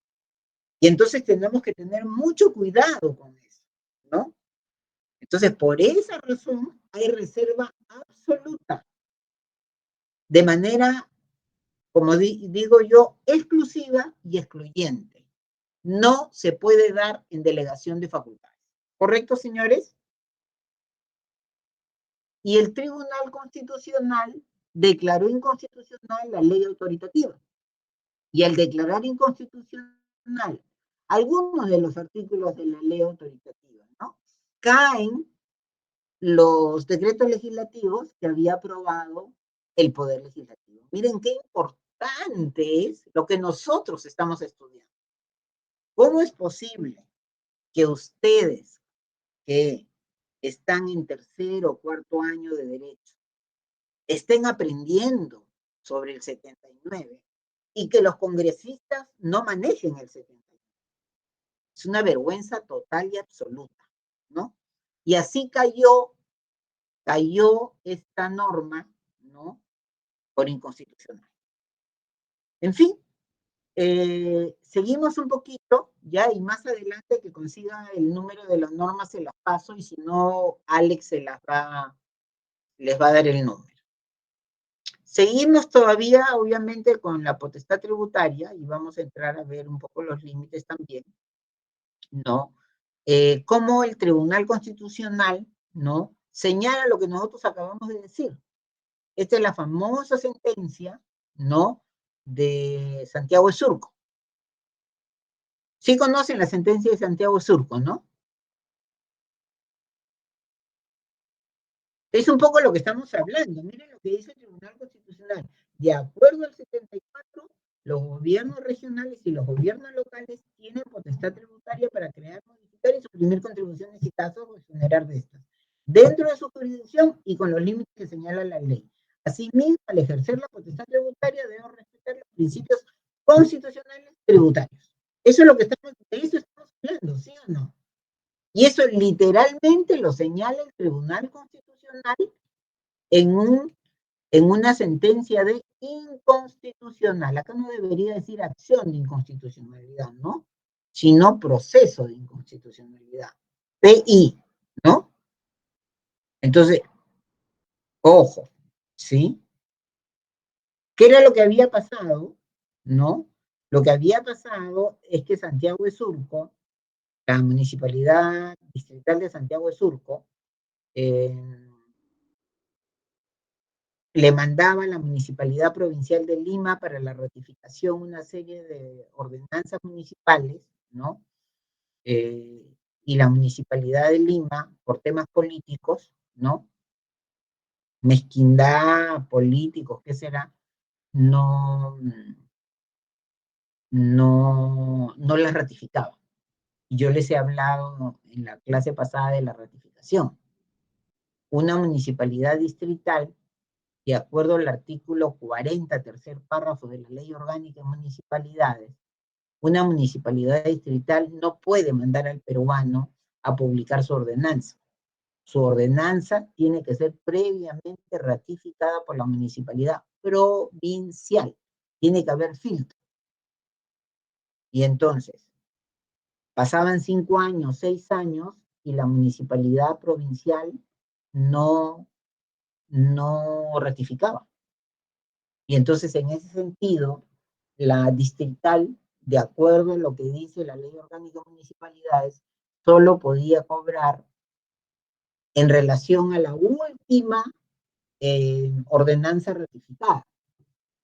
Y entonces tenemos que tener mucho cuidado con eso, ¿no? Entonces, por esa razón, hay reserva absoluta, de manera, como digo yo, exclusiva y excluyente. No se puede dar en delegación de facultades. ¿Correcto, señores? Y el Tribunal Constitucional declaró inconstitucional la ley autoritativa. Y al declarar inconstitucional algunos de los artículos de la ley autoritativa, ¿no? Caen los decretos legislativos que había aprobado el Poder Legislativo. Miren qué importante es lo que nosotros estamos estudiando. ¿Cómo es posible que ustedes que están en tercer o cuarto año de Derecho estén aprendiendo sobre el 79 y que los congresistas no manejen el 79? Es una vergüenza total y absoluta, ¿no? Y así cayó esta norma, ¿no? Por inconstitucional. En fin, seguimos un poquito, ya, y más adelante que consiga el número de las normas se las paso, y si no, Alex les va a dar el número. Seguimos todavía, obviamente, con la potestad tributaria, y vamos a entrar a ver un poco los límites también, ¿no? Cómo el Tribunal Constitucional, ¿no?, señala lo que nosotros acabamos de decir. Esta es la famosa sentencia, ¿no?, de Santiago de Surco. Sí conocen la sentencia de Santiago de Surco, ¿no? Es un poco lo que estamos hablando. Miren lo que dice el Tribunal Constitucional. De acuerdo al 74, los gobiernos regionales y los gobiernos locales tienen potestad tributaria para crear, modificar y suprimir contribuciones y tasas o exonerar de estas, dentro de su jurisdicción y con los límites que señala la ley. Asimismo, al ejercer la potestad tributaria, deben respetar los principios constitucionales tributarios. Eso es lo que de eso estamos hablando, ¿sí o no? Y eso literalmente lo señala el Tribunal Constitucional en una sentencia de inconstitucional. Acá no debería decir acción de inconstitucionalidad, ¿no?, sino proceso de inconstitucionalidad. PI, ¿no? Entonces, ojo, ¿sí? ¿Qué era lo que había pasado? ¿No? Lo que había pasado es que Santiago de Surco, la Municipalidad Distrital de Santiago de Surco, le mandaba a la Municipalidad Provincial de Lima para la ratificación una serie de ordenanzas municipales, ¿no? Y la Municipalidad de Lima, por temas políticos, ¿no?, mezquindad, políticos, ¿qué será?, no las ratificaba. Yo les he hablado en la clase pasada de la ratificación. Una municipalidad distrital, de acuerdo al artículo 40, tercer párrafo de la Ley Orgánica de Municipalidades, una municipalidad distrital no puede mandar al peruano a publicar su ordenanza. Su ordenanza tiene que ser previamente ratificada por la municipalidad provincial. Tiene que haber filtro. Y entonces, pasaban 5 años, 6 años, y la municipalidad provincial no ratificaba. Y entonces, en ese sentido, la distrital, de acuerdo a lo que dice la Ley Orgánica de Municipalidades, solo podía cobrar en relación a la última ordenanza ratificada.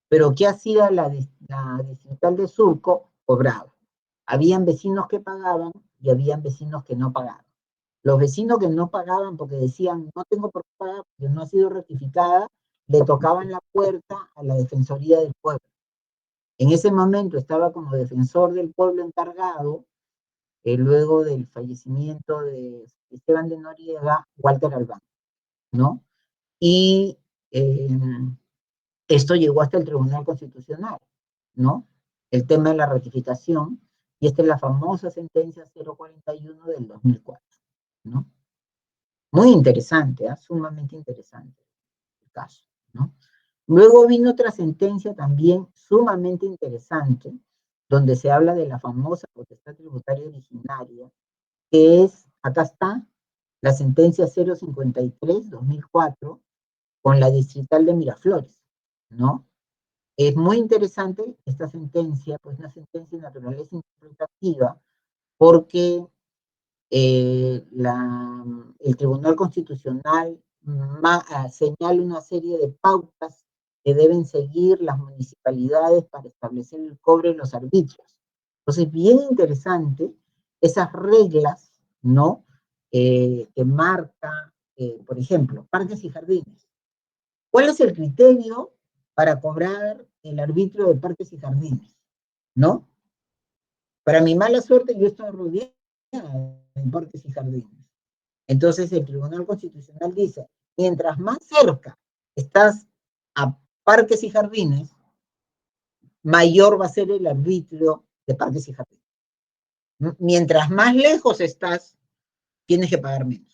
Pero ¿qué hacía la distrital de Surco? Cobraba. Habían vecinos que pagaban y habían vecinos que no pagaban. Los vecinos que no pagaban porque decían, no tengo por qué pagar porque no ha sido ratificada, le tocaban la puerta a la Defensoría del Pueblo. En ese momento estaba como defensor del pueblo encargado, luego del fallecimiento de Esteban de Noriega, Walter Albán, ¿no? Y esto llegó hasta el Tribunal Constitucional, ¿no? El tema de la ratificación, y esta es la famosa sentencia 041 del 2004, ¿no? Muy interesante, sumamente interesante el caso, ¿no? Luego vino otra sentencia también sumamente interesante, donde se habla de la famosa potestad tributaria originaria, que es, acá está, la sentencia 053-2004, con la distrital de Miraflores, ¿no? Es muy interesante esta sentencia, pues una sentencia de naturaleza interpretativa, porque el Tribunal Constitucional señala una serie de pautas que deben seguir las municipalidades para establecer el cobro de los arbitrios. Entonces, bien interesante esas reglas, ¿no?, que marca, por ejemplo, parques y jardines. ¿Cuál es el criterio para cobrar el arbitrio de parques y jardines? ¿No? Para mi mala suerte, yo estoy rodeada de parques y jardines. Entonces, el Tribunal Constitucional dice, mientras más cerca estás a parques y jardines, mayor va a ser el arbitrio de parques y jardines. Mientras más lejos estás, tienes que pagar menos.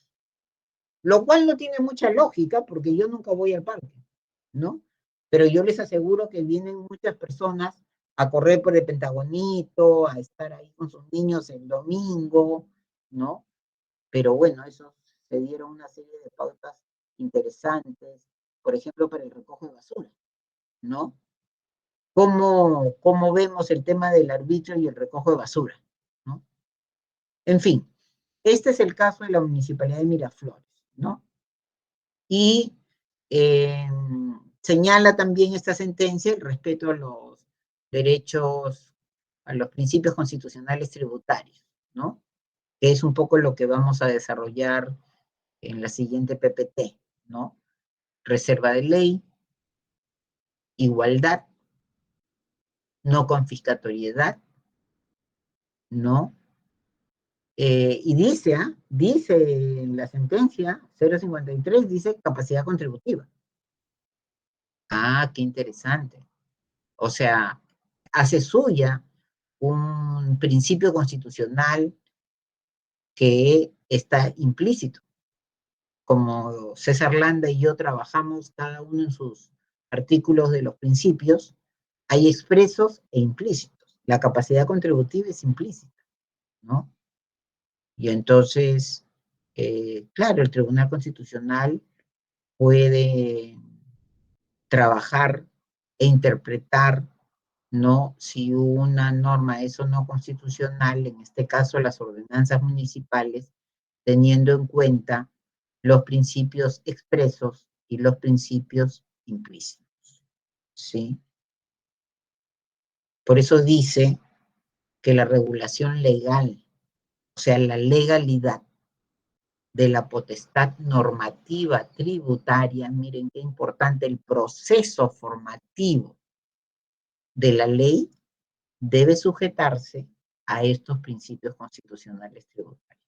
Lo cual no tiene mucha lógica, porque yo nunca voy al parque, ¿no? Pero yo les aseguro que vienen muchas personas a correr por el Pentagonito, a estar ahí con sus niños el domingo, ¿no? Pero bueno, eso se dieron una serie de pautas interesantes, por ejemplo, para el recojo de basura, ¿no? ¿Cómo vemos el tema del arbitrio y el recojo de basura, ¿no? En fin, este es el caso de la Municipalidad de Miraflores, ¿no? Y señala también esta sentencia el respeto a los derechos, a los principios constitucionales tributarios, ¿no? Que es un poco lo que vamos a desarrollar en la siguiente PPT, ¿no? Reserva de ley, igualdad, no confiscatoriedad, ¿no? Y dice en la sentencia 053, dice capacidad contributiva. Ah, qué interesante. O sea, hace suya un principio constitucional que está implícito. Como César Landa y yo trabajamos cada uno en sus artículos de los principios, hay expresos e implícitos. La capacidad contributiva es implícita, ¿no? Y entonces, claro, el Tribunal Constitucional puede trabajar e interpretar, ¿no? Si una norma es o no constitucional, en este caso las ordenanzas municipales, teniendo en cuenta los principios expresos y los principios implícitos, ¿sí? Por eso dice que la regulación legal, o sea, la legalidad de la potestad normativa tributaria, miren qué importante, el proceso formativo de la ley debe sujetarse a estos principios constitucionales tributarios.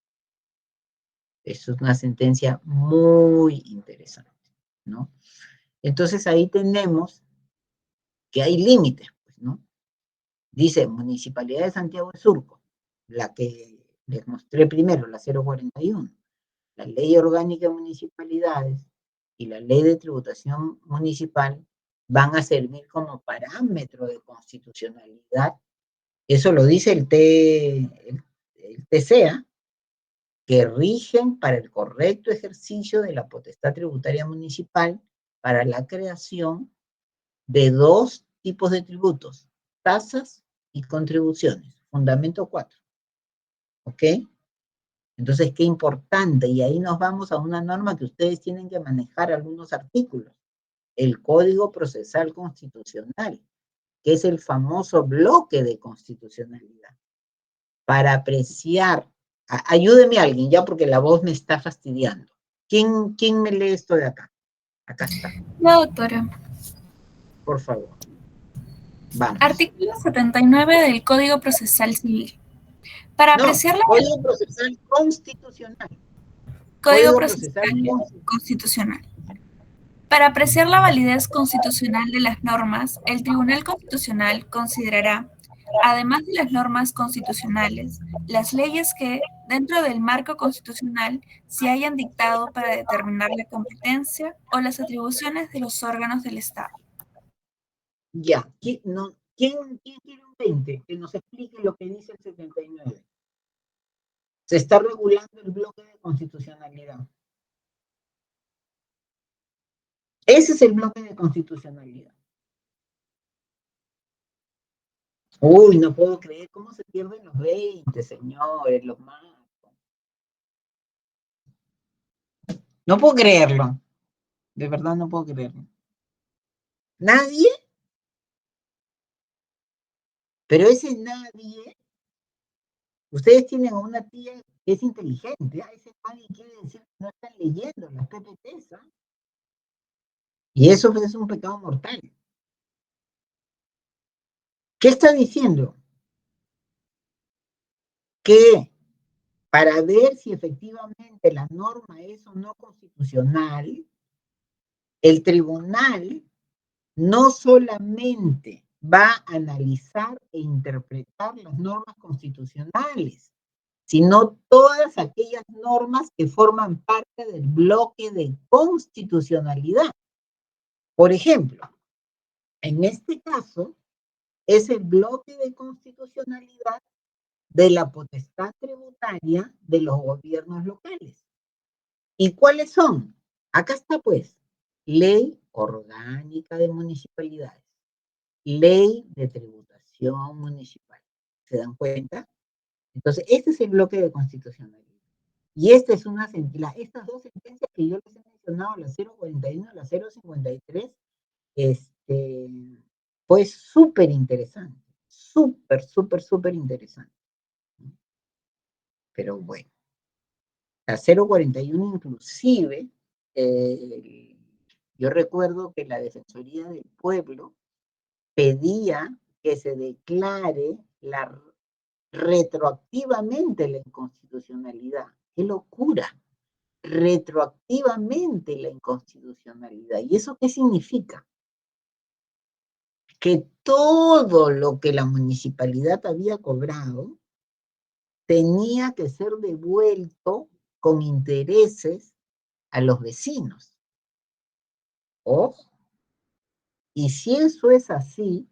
Eso es una sentencia muy interesante, ¿no? Entonces ahí tenemos que hay límites, pues, ¿no? Dice, Municipalidad de Santiago de Surco, la que les mostré primero, la 041, la Ley Orgánica de Municipalidades y la Ley de Tributación Municipal van a servir como parámetro de constitucionalidad. Eso lo dice el TCA, que rigen para el correcto ejercicio de la potestad tributaria municipal para la creación de dos tipos de tributos, tasas y contribuciones, fundamento 4. ¿Ok? Entonces, qué importante, y ahí nos vamos a una norma que ustedes tienen que manejar algunos artículos, el Código Procesal Constitucional, que es el famoso bloque de constitucionalidad, para apreciar, ayúdeme alguien ya porque la voz me está fastidiando. ¿Quién me lee esto de acá? Acá está. La doctora. Por favor. Vamos. Artículo 79 del Código Procesal Civil. Para apreciar la Código Procesal Constitucional. Código Procesal Constitucional. Para apreciar la validez constitucional de las normas, el Tribunal Constitucional considerará, además de las normas constitucionales, las leyes que, dentro del marco constitucional, se hayan dictado para determinar la competencia o las atribuciones de los órganos del Estado. Ya, ¿quién quiere un 20? Que nos explique lo que dice el 79. Se está regulando el bloque de constitucionalidad. Ese es el bloque de constitucionalidad. Uy, no puedo creer cómo se pierden los 20, señores, los mato. No puedo creerlo. De verdad no puedo creerlo. ¿Nadie? Pero ese nadie, ustedes tienen a una tía que es inteligente. Ese nadie quiere decir que no están leyendo las PPTs, ¿eh? Y eso es un pecado mortal. ¿Qué está diciendo? Que para ver si efectivamente la norma es o no constitucional, el tribunal no solamente va a analizar e interpretar las normas constitucionales, sino todas aquellas normas que forman parte del bloque de constitucionalidad. Por ejemplo, en este caso, es el bloque de constitucionalidad de la potestad tributaria de los gobiernos locales. ¿Y cuáles son? Acá está pues, ley orgánica de municipalidades, ley de tributación municipal. ¿Se dan cuenta? Entonces, este es el bloque de constitucionalidad. Y esta es estas dos sentencias que yo les he mencionado, la 041 y la 053, pues súper interesante, súper interesante. Pero bueno, la 041 inclusive, yo recuerdo que la Defensoría del Pueblo pedía que se declare retroactivamente la inconstitucionalidad. ¡Qué locura! Retroactivamente la inconstitucionalidad. ¿Y eso qué significa? Que todo lo que la municipalidad había cobrado tenía que ser devuelto con intereses a los vecinos. Ojo. Y si eso es así,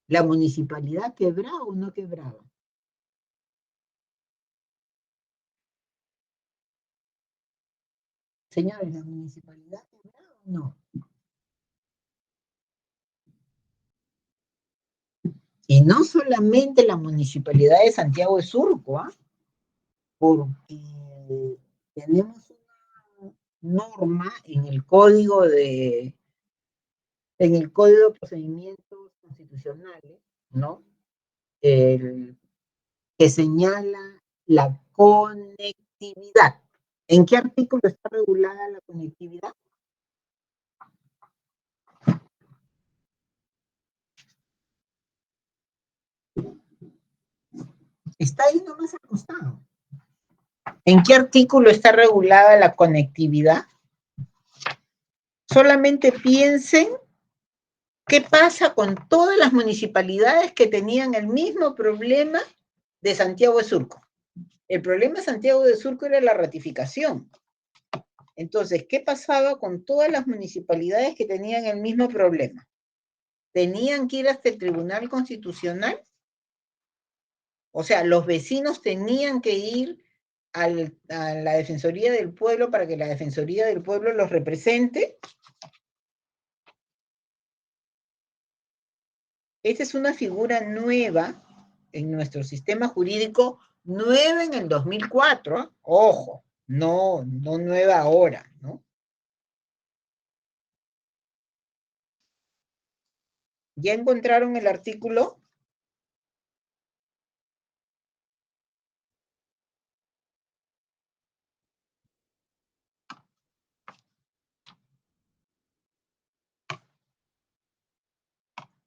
¿la municipalidad quebraba o no quebraba? Señores, ¿la municipalidad quebraba o no? Y no solamente la municipalidad de Santiago de Surco, porque tenemos una norma en el Código de Procedimientos Constitucionales, ¿no? Que señala la conectividad. ¿En qué artículo está regulada la conectividad? Está ahí nomás al costado. ¿En qué artículo está regulada la conectividad? Solamente piensen qué pasa con todas las municipalidades que tenían el mismo problema de Santiago de Surco. El problema de Santiago de Surco era la ratificación. Entonces, ¿qué pasaba con todas las municipalidades que tenían el mismo problema? ¿Tenían que ir hasta el Tribunal Constitucional? O sea, los vecinos tenían que ir a la Defensoría del Pueblo para que la Defensoría del Pueblo los represente. Esta es una figura nueva en nuestro sistema jurídico, nueva en el 2004, ¿eh? Ojo, no nueva ahora, ¿no? ¿Ya encontraron el artículo?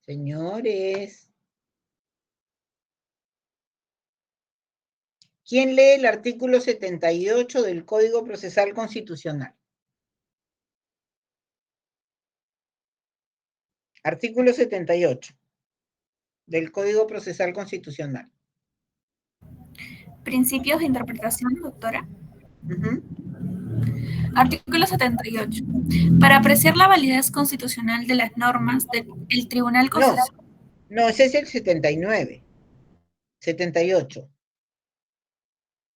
Señores, ¿quién lee el artículo 78 del Código Procesal Constitucional? Artículo 78 del Código Procesal Constitucional. Principios de interpretación, doctora. Artículo 78. Para apreciar la validez constitucional de las normas del Tribunal Constitucional. No, ese es el 79. 78.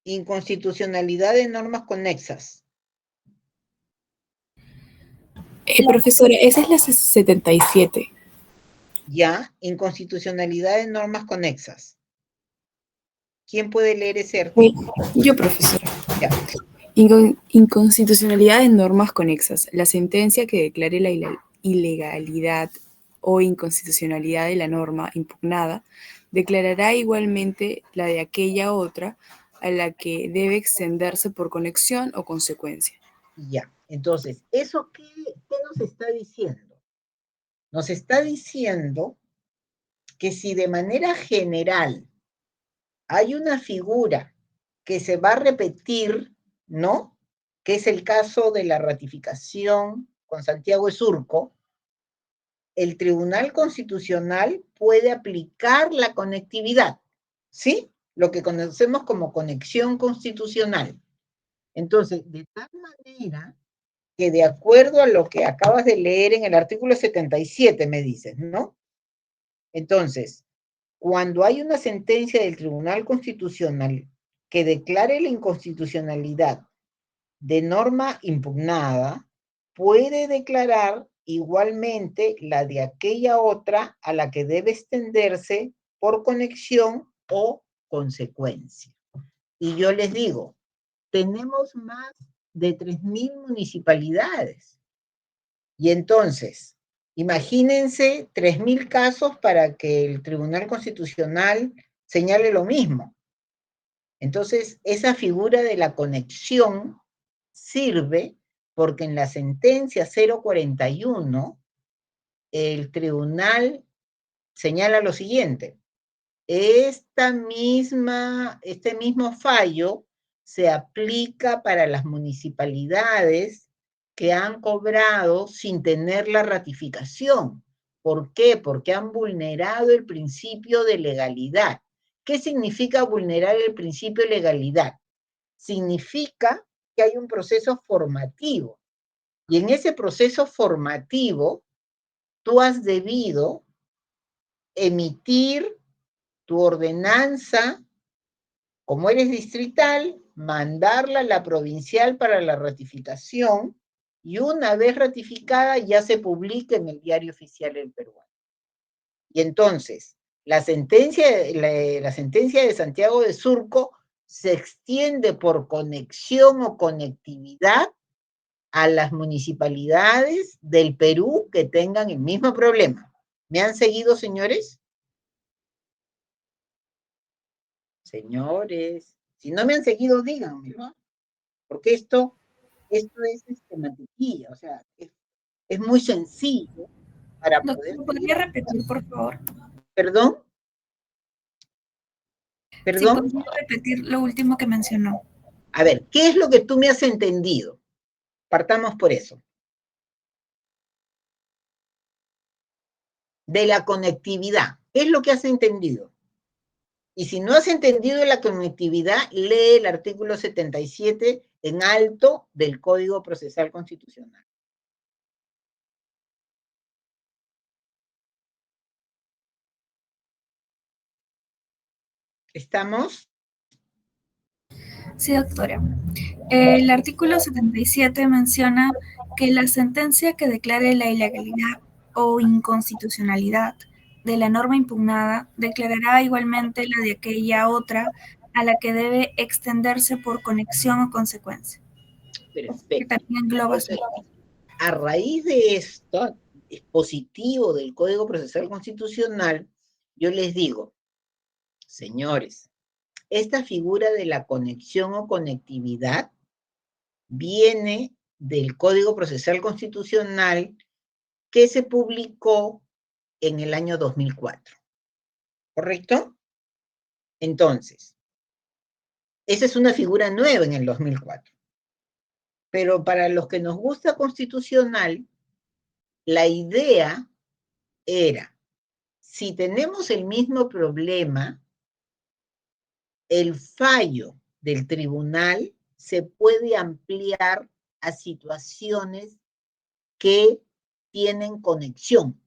Inconstitucionalidad de normas conexas. Profesora, esa es la 77. Ya, inconstitucionalidad de normas conexas. ¿Quién puede leer ese artículo? Yo, profesora. Ya. Inconstitucionalidad de normas conexas. La sentencia que declare la ilegalidad o inconstitucionalidad de la norma impugnada declarará igualmente la de aquella otra a la que debe extenderse por conexión o consecuencia. Ya, entonces, ¿eso qué nos está diciendo? Nos está diciendo que si de manera general hay una figura que se va a repetir, ¿no? Que es el caso de la ratificación con Santiago de Surco, el Tribunal Constitucional puede aplicar la conectividad, ¿sí? Lo que conocemos como conexión constitucional. Entonces, de tal manera que de acuerdo a lo que acabas de leer en el artículo 77, me dices, ¿no? Entonces, cuando hay una sentencia del Tribunal Constitucional que declare la inconstitucionalidad de norma impugnada, puede declarar igualmente la de aquella otra a la que debe extenderse por conexión o consecuencia. Y yo les digo, tenemos más de 3.000 municipalidades. Y entonces, imagínense 3.000 casos para que el Tribunal Constitucional señale lo mismo. Entonces, esa figura de la conexión sirve porque en la sentencia 041, el tribunal señala lo siguiente: este mismo fallo se aplica para las municipalidades que han cobrado sin tener la ratificación. ¿Por qué? Porque han vulnerado el principio de legalidad. ¿Qué significa vulnerar el principio de legalidad? Significa que hay un proceso formativo. Y en ese proceso formativo, tú has debido emitir tu ordenanza, como eres distrital, mandarla a la provincial para la ratificación, y una vez ratificada ya se publica en el Diario Oficial del Perú. Y entonces, la sentencia de Santiago de Surco se extiende por conexión o conectividad a las municipalidades del Perú que tengan el mismo problema. ¿Me han seguido, señores? Señores, si no me han seguido, díganme, ¿no? Porque esto es mantequilla, o sea, es muy sencillo para poder... ¿Podría repetir, por favor? ¿Perdón? ¿Perdón? Sí, ¿podría repetir lo último que mencionó? A ver, ¿qué es lo que tú me has entendido? Partamos por eso. De la conectividad. ¿Qué es lo que has entendido? Y si no has entendido la conectividad, lee el artículo 77 en alto del Código Procesal Constitucional. ¿Estamos? Sí, doctora. El artículo 77 menciona que la sentencia que declare la ilegalidad o inconstitucionalidad de la norma impugnada declarará igualmente la de aquella otra a la que debe extenderse por conexión o consecuencia. Perfecto. Que también engloba Entonces, a raíz de esto dispositivo del Código Procesal Constitucional, yo les digo, señores, esta figura de la conexión o conectividad viene del Código Procesal Constitucional que se publicó en el año 2004. ¿Correcto? Entonces, esa es una figura nueva en el 2004. Pero para los que nos gusta constitucional, la idea era, si tenemos el mismo problema, el fallo del tribunal se puede ampliar a situaciones que tienen conexión.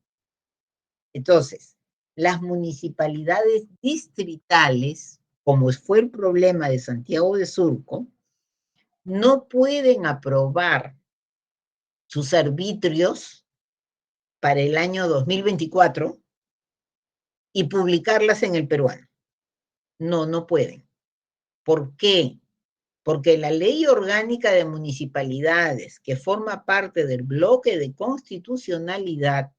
Entonces, las municipalidades distritales, como fue el problema de Santiago de Surco, no pueden aprobar sus arbitrios para el año 2024 y publicarlas en el peruano. No, no pueden. ¿Por qué? Porque la Ley Orgánica de Municipalidades, que forma parte del bloque de constitucionalidad,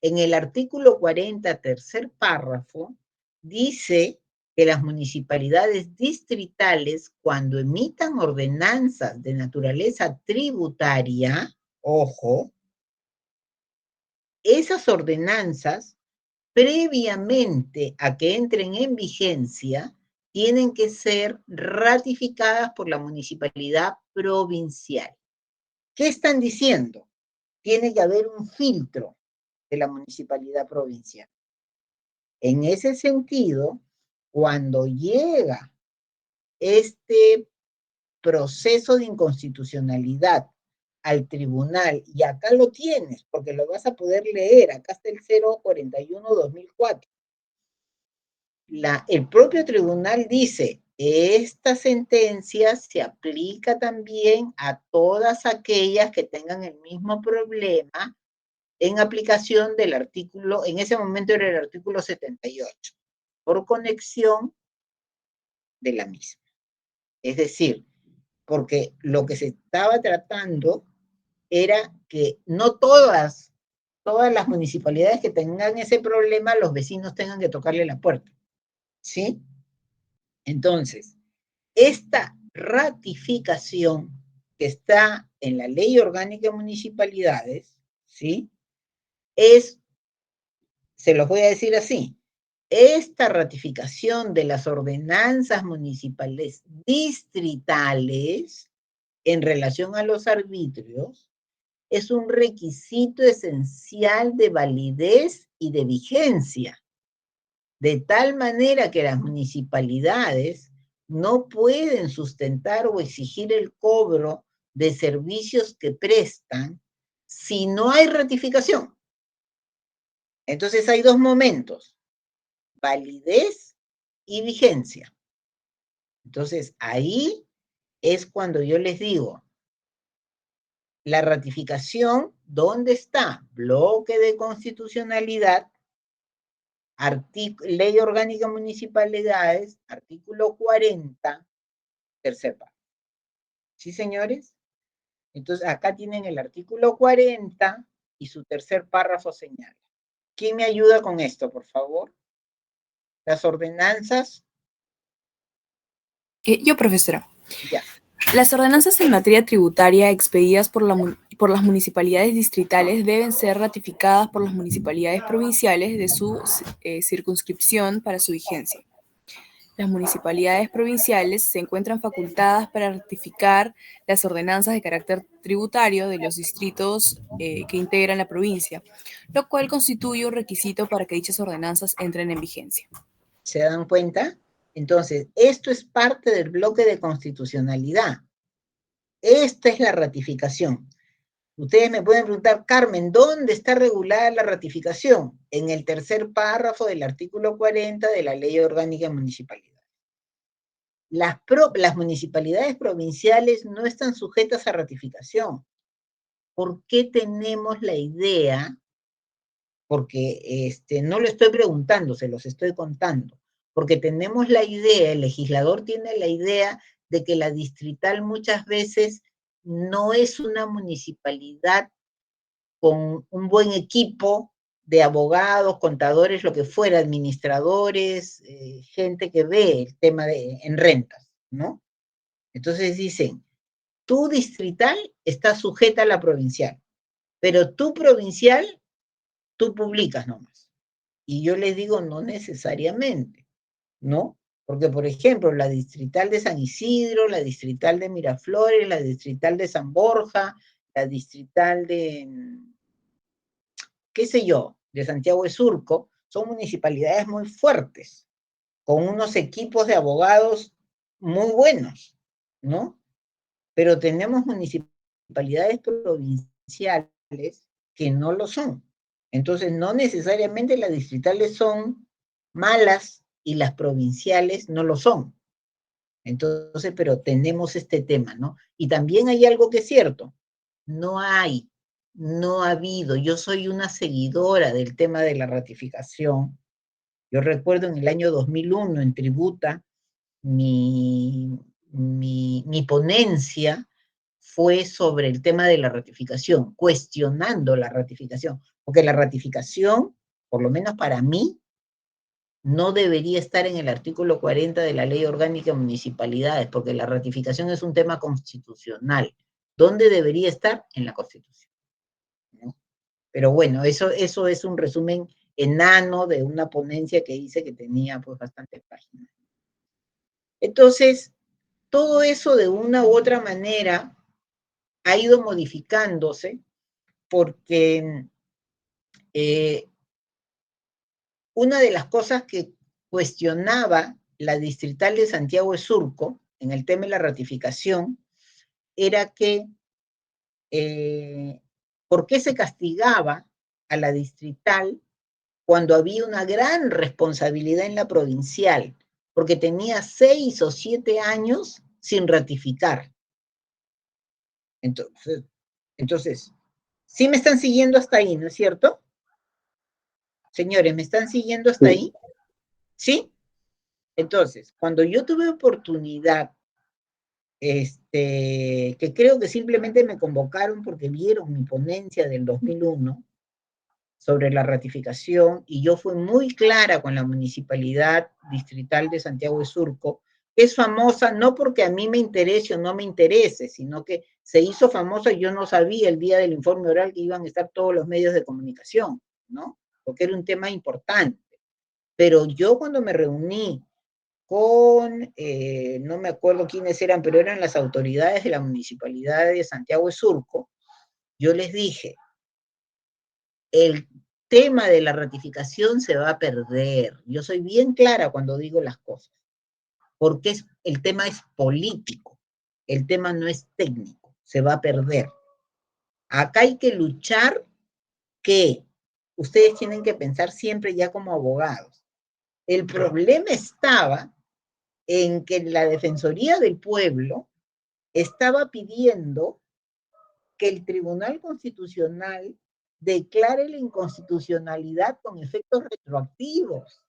en el artículo 40, tercer párrafo, dice que las municipalidades distritales, cuando emitan ordenanzas de naturaleza tributaria, ojo, esas ordenanzas, previamente a que entren en vigencia, tienen que ser ratificadas por la municipalidad provincial. ¿Qué están diciendo? Tiene que haber un filtro de la municipalidad provincial. En ese sentido, cuando llega este proceso de inconstitucionalidad al tribunal, y acá lo tienes, porque lo vas a poder leer, acá está el 041-2004. El propio tribunal dice, esta sentencia se aplica también a todas aquellas que tengan el mismo problema en aplicación del artículo, en ese momento era el artículo 78, por conexión de la misma. Es decir, porque lo que se estaba tratando era que no todas las municipalidades que tengan ese problema, los vecinos tengan que tocarle la puerta, ¿sí? Entonces, esta ratificación que está en la Ley Orgánica de Municipalidades, ¿sí? Se los voy a decir así, esta ratificación de las ordenanzas municipales distritales en relación a los arbitrios es un requisito esencial de validez y de vigencia, de tal manera que las municipalidades no pueden sustentar o exigir el cobro de servicios que prestan si no hay ratificación. Entonces hay dos momentos, validez y vigencia. Entonces ahí es cuando yo les digo, la ratificación, ¿dónde está? Bloque de constitucionalidad, Ley Orgánica de Municipalidades, artículo 40, tercer párrafo. ¿Sí, señores? Entonces, acá tienen el artículo 40 y su tercer párrafo señala. ¿Quién me ayuda con esto, por favor? Las ordenanzas. Yo, profesora. Ya. Las ordenanzas en materia tributaria expedidas por las municipalidades distritales deben ser ratificadas por las municipalidades provinciales de su circunscripción para su vigencia. Las municipalidades provinciales se encuentran facultadas para ratificar las ordenanzas de carácter tributario de los distritos que integran la provincia, lo cual constituye un requisito para que dichas ordenanzas entren en vigencia. ¿Se dan cuenta? Entonces, esto es parte del bloque de constitucionalidad. Esta es la ratificación. Ustedes me pueden preguntar, Carmen, ¿dónde está regulada la ratificación? En el tercer párrafo del artículo 40 de la Ley Orgánica de Municipalidad. Las municipalidades provinciales no están sujetas a ratificación. ¿Por qué tenemos la idea? Porque no lo estoy preguntando, se los estoy contando. Porque tenemos la idea, el legislador tiene la idea de que la distrital muchas veces no es una municipalidad con un buen equipo de abogados, contadores, lo que fuera, administradores, gente que ve el tema en rentas, ¿no? Entonces dicen, tu distrital está sujeta a la provincial, pero tu provincial, tú publicas nomás. Y yo les digo, no necesariamente, ¿no? Porque, por ejemplo, la distrital de San Isidro, la distrital de Miraflores, la distrital de San Borja, la distrital de, qué sé yo, de Santiago de Surco, son municipalidades muy fuertes, con unos equipos de abogados muy buenos, ¿no? Pero tenemos municipalidades provinciales que no lo son. Entonces, no necesariamente las distritales son malas y las provinciales no lo son. Entonces, pero tenemos este tema, ¿no? Y también hay algo que es cierto, no ha habido, yo soy una seguidora del tema de la ratificación. Yo recuerdo en el año 2001 en Tributa, mi ponencia fue sobre el tema de la ratificación, cuestionando la ratificación, porque la ratificación, por lo menos para mí, no debería estar en el artículo 40 de la Ley Orgánica de Municipalidades, porque la ratificación es un tema constitucional. ¿Dónde debería estar? En la Constitución, ¿no? Pero bueno, eso es un resumen enano de una ponencia que hice que tenía pues bastantes páginas. Entonces, todo eso de una u otra manera ha ido modificándose porque una de las cosas que cuestionaba la distrital de Santiago de Surco en el tema de la ratificación era que ¿por qué se castigaba a la distrital cuando había una gran responsabilidad en la provincial? Porque tenía 6 o 7 años sin ratificar. Entonces, ¿sí me están siguiendo hasta ahí, no es cierto? Señores, ¿me están siguiendo hasta ahí? ¿Sí? Entonces, cuando yo tuve oportunidad, que creo que simplemente me convocaron porque vieron mi ponencia del 2001 sobre la ratificación, y yo fui muy clara con la Municipalidad Distrital de Santiago de Surco, que es famosa no porque a mí me interese o no me interese, sino que se hizo famosa y yo no sabía el día del informe oral que iban a estar todos los medios de comunicación, ¿no? Porque era un tema importante. Pero yo cuando me reuní con, no me acuerdo quiénes eran, pero eran las autoridades de la Municipalidad de Santiago de Surco, yo les dije, el tema de la ratificación se va a perder. Yo soy bien clara cuando digo las cosas, porque el tema es político, el tema no es técnico, se va a perder. Acá hay que luchar, que ustedes tienen que pensar siempre ya como abogados. El problema estaba en que la Defensoría del Pueblo estaba pidiendo que el Tribunal Constitucional declare la inconstitucionalidad con efectos retroactivos.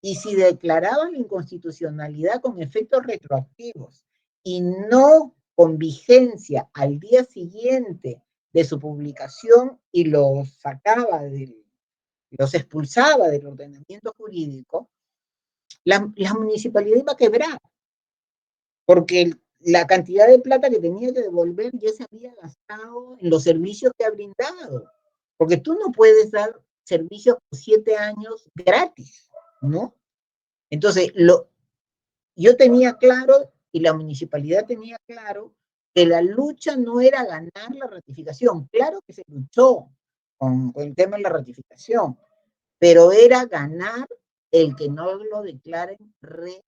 Y si declaraban la inconstitucionalidad con efectos retroactivos y no con vigencia al día siguiente de su publicación y los expulsaba del ordenamiento jurídico, la municipalidad iba a quebrar, porque la cantidad de plata que tenía que devolver ya se había gastado en los servicios que ha brindado, porque tú no puedes dar servicios por 7 años gratis, ¿no? Entonces, yo tenía claro, y la municipalidad tenía claro, que la lucha no era ganar la ratificación. Claro que se luchó con el tema de la ratificación, pero era ganar el que no lo declaren retroactivo.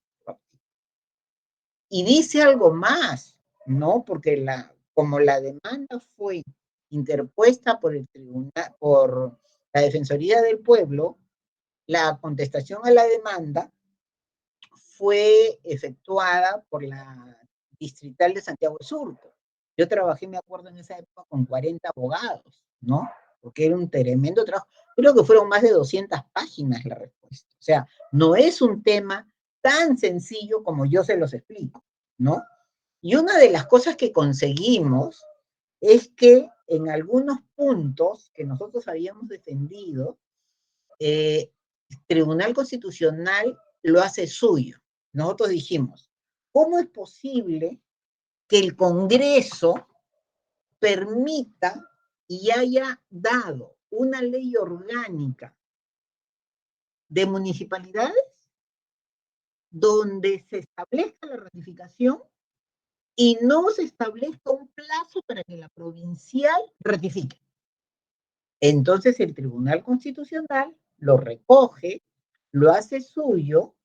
Y dice algo más, ¿no? Porque como la demanda fue interpuesta por el tribunal, por la Defensoría del Pueblo, la contestación a la demanda fue efectuada por la Distrital de Santiago de Surco. Yo trabajé, me acuerdo, en esa época con 40 abogados, ¿no? Porque era un tremendo trabajo. Creo que fueron más de 200 páginas la respuesta. O sea, no es un tema tan sencillo como yo se los explico, ¿no? Y una de las cosas que conseguimos es que en algunos puntos que nosotros habíamos defendido, el Tribunal Constitucional lo hace suyo. Nosotros dijimos, ¿cómo es posible que el Congreso permita y haya dado una ley orgánica de municipalidades donde se establezca la ratificación y no se establezca un plazo para que la provincial ratifique? Entonces el Tribunal Constitucional lo recoge, lo hace suyo,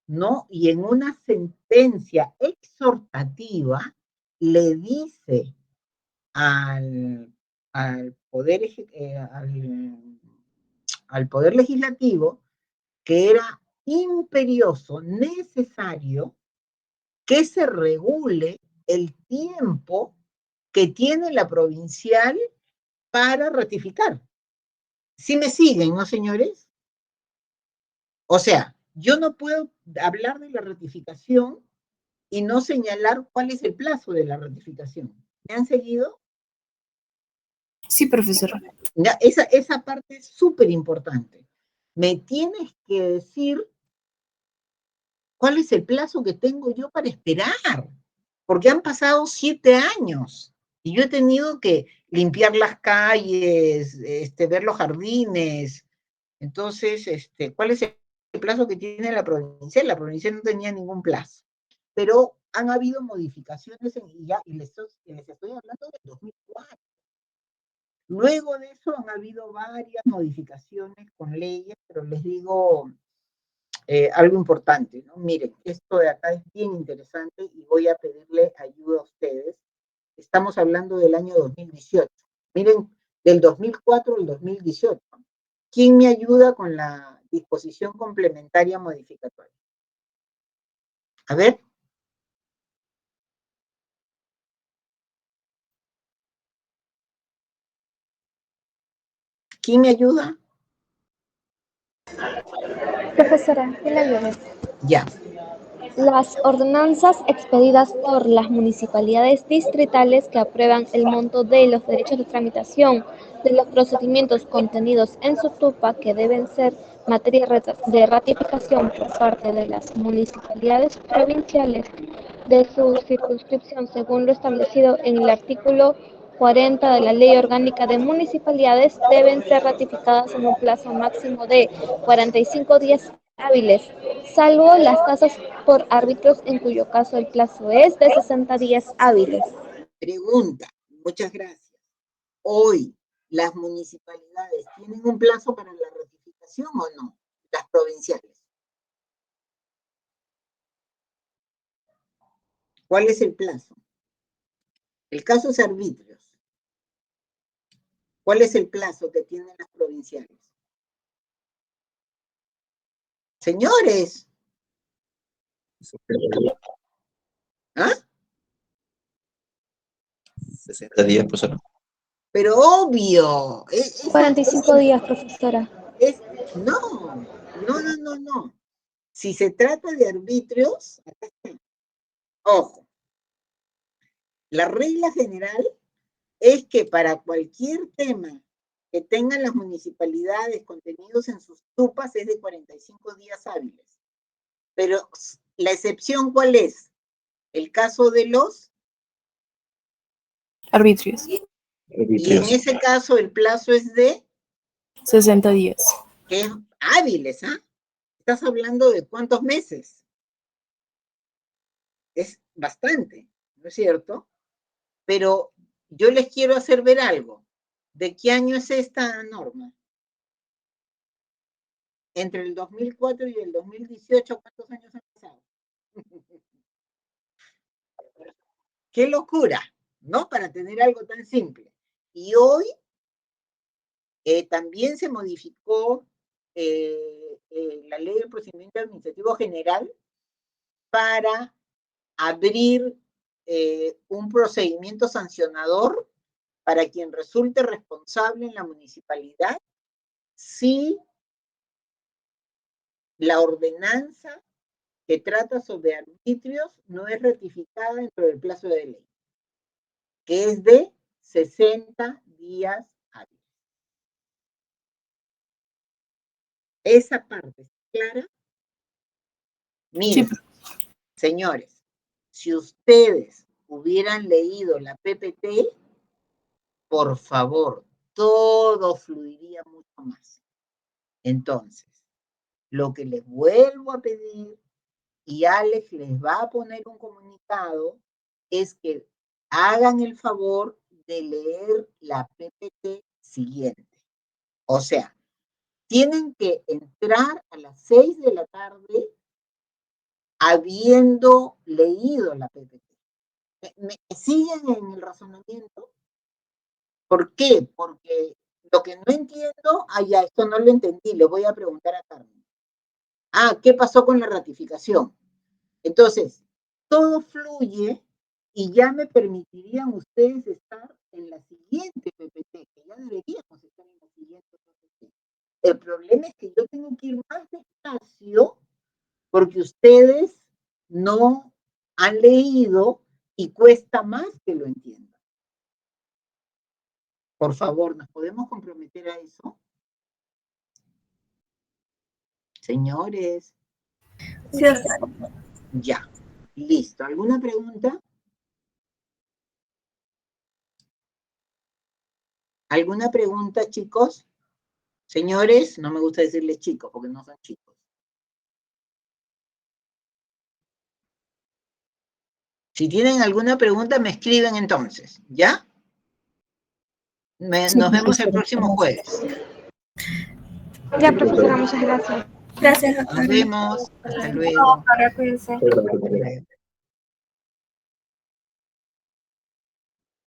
¿no? Y en una sentencia exhortativa le dice al poder, al Poder Legislativo que era imperioso, necesario, que se regule el tiempo que tiene la provincial para ratificar. ¿Sí me siguen, no, señores? O sea, yo no puedo hablar de la ratificación y no señalar cuál es el plazo de la ratificación. ¿Me han seguido? Sí, profesor. Ya, esa parte es súper importante. Me tienes que decir cuál es el plazo que tengo yo para esperar, porque han pasado 7 años y yo he tenido que limpiar las calles, ver los jardines. Entonces, ¿cuál es el plazo que tiene la provincia? La provincia no tenía ningún plazo, pero han habido modificaciones y les estoy hablando del 2004. Luego de eso han habido varias modificaciones con leyes, pero les digo algo importante, ¿no? Miren, esto de acá es bien interesante y voy a pedirle ayuda a ustedes, estamos hablando del año 2018. Miren, del 2004 al 2018. ¿Quién me ayuda con la disposición complementaria modificatoria? A ver. ¿Quién me ayuda? Profesora, ¿qué le ayudo? Ya. Las ordenanzas expedidas por las municipalidades distritales que aprueban el monto de los derechos de tramitación de los procedimientos contenidos en su TUPA, que deben ser materia de ratificación por parte de las municipalidades provinciales de su circunscripción, según lo establecido en el artículo 40 de la Ley Orgánica de Municipalidades, deben ser ratificadas en un plazo máximo de 45 días hábiles, salvo las tasas por árbitros, en cuyo caso el plazo es de 60 días hábiles. Pregunta, muchas gracias. Hoy, ¿las municipalidades tienen un plazo para la ratificación o no? Las provinciales. ¿Cuál es el plazo? El caso es arbitrios. ¿Cuál es el plazo que tienen las provinciales? Señores. ¿Ah? 60 días, profesora. Pero obvio. 45 días, profesora. No. Si se trata de arbitrios, acá está. Ojo. La regla general es que para cualquier tema que tengan las municipalidades contenidos en sus TUPAs es de 45 días hábiles. Pero la excepción, ¿cuál es? El caso de los arbitrios. Y en ese caso el plazo es de 60 días. Que es hábiles, ¿ah? Estás hablando de cuántos meses. Es bastante, ¿no es cierto? Pero yo les quiero hacer ver algo. ¿De qué año es esta norma? Entre el 2004 y el 2018, ¿cuántos años han pasado? ¡Qué locura! ¿No? Para tener algo tan simple. Y hoy también se modificó la Ley del Procedimiento Administrativo General para abrir un procedimiento sancionador para quien resulte responsable en la municipalidad si la ordenanza que trata sobre arbitrios no es ratificada dentro del plazo de ley, que es de 60 días hábiles. Esa parte es clara. Miren, sí. Señores, si ustedes hubieran leído la PPT, por favor, todo fluiría mucho más. Entonces, lo que les vuelvo a pedir, y Alex les va a poner un comunicado, es que hagan el favor de leer la PPT siguiente. O sea, tienen que entrar a las 6 de la tarde habiendo leído la PPT. ¿Me siguen en el razonamiento? ¿Por qué? Porque lo que no entiendo, ya, esto no lo entendí, le voy a preguntar a Carmen. ¿Qué pasó con la ratificación? Entonces, todo fluye y ya me permitirían ustedes estar en la siguiente PPT, que ya deberíamos estar en la siguiente PPT. El problema es que yo tengo que ir más despacio porque ustedes no han leído y cuesta más que lo entiendan. Por favor, ¿nos podemos comprometer a eso? Señores. Sí, ya, listo. ¿Alguna pregunta? ¿Alguna pregunta, chicos? Señores, no me gusta decirles chicos porque no son chicos. Si tienen alguna pregunta, me escriben entonces, ¿ya? Nos vemos el próximo jueves. Ya, profesora, muchas gracias. Gracias, doctora. Nos vemos. Hasta luego. Cuídense.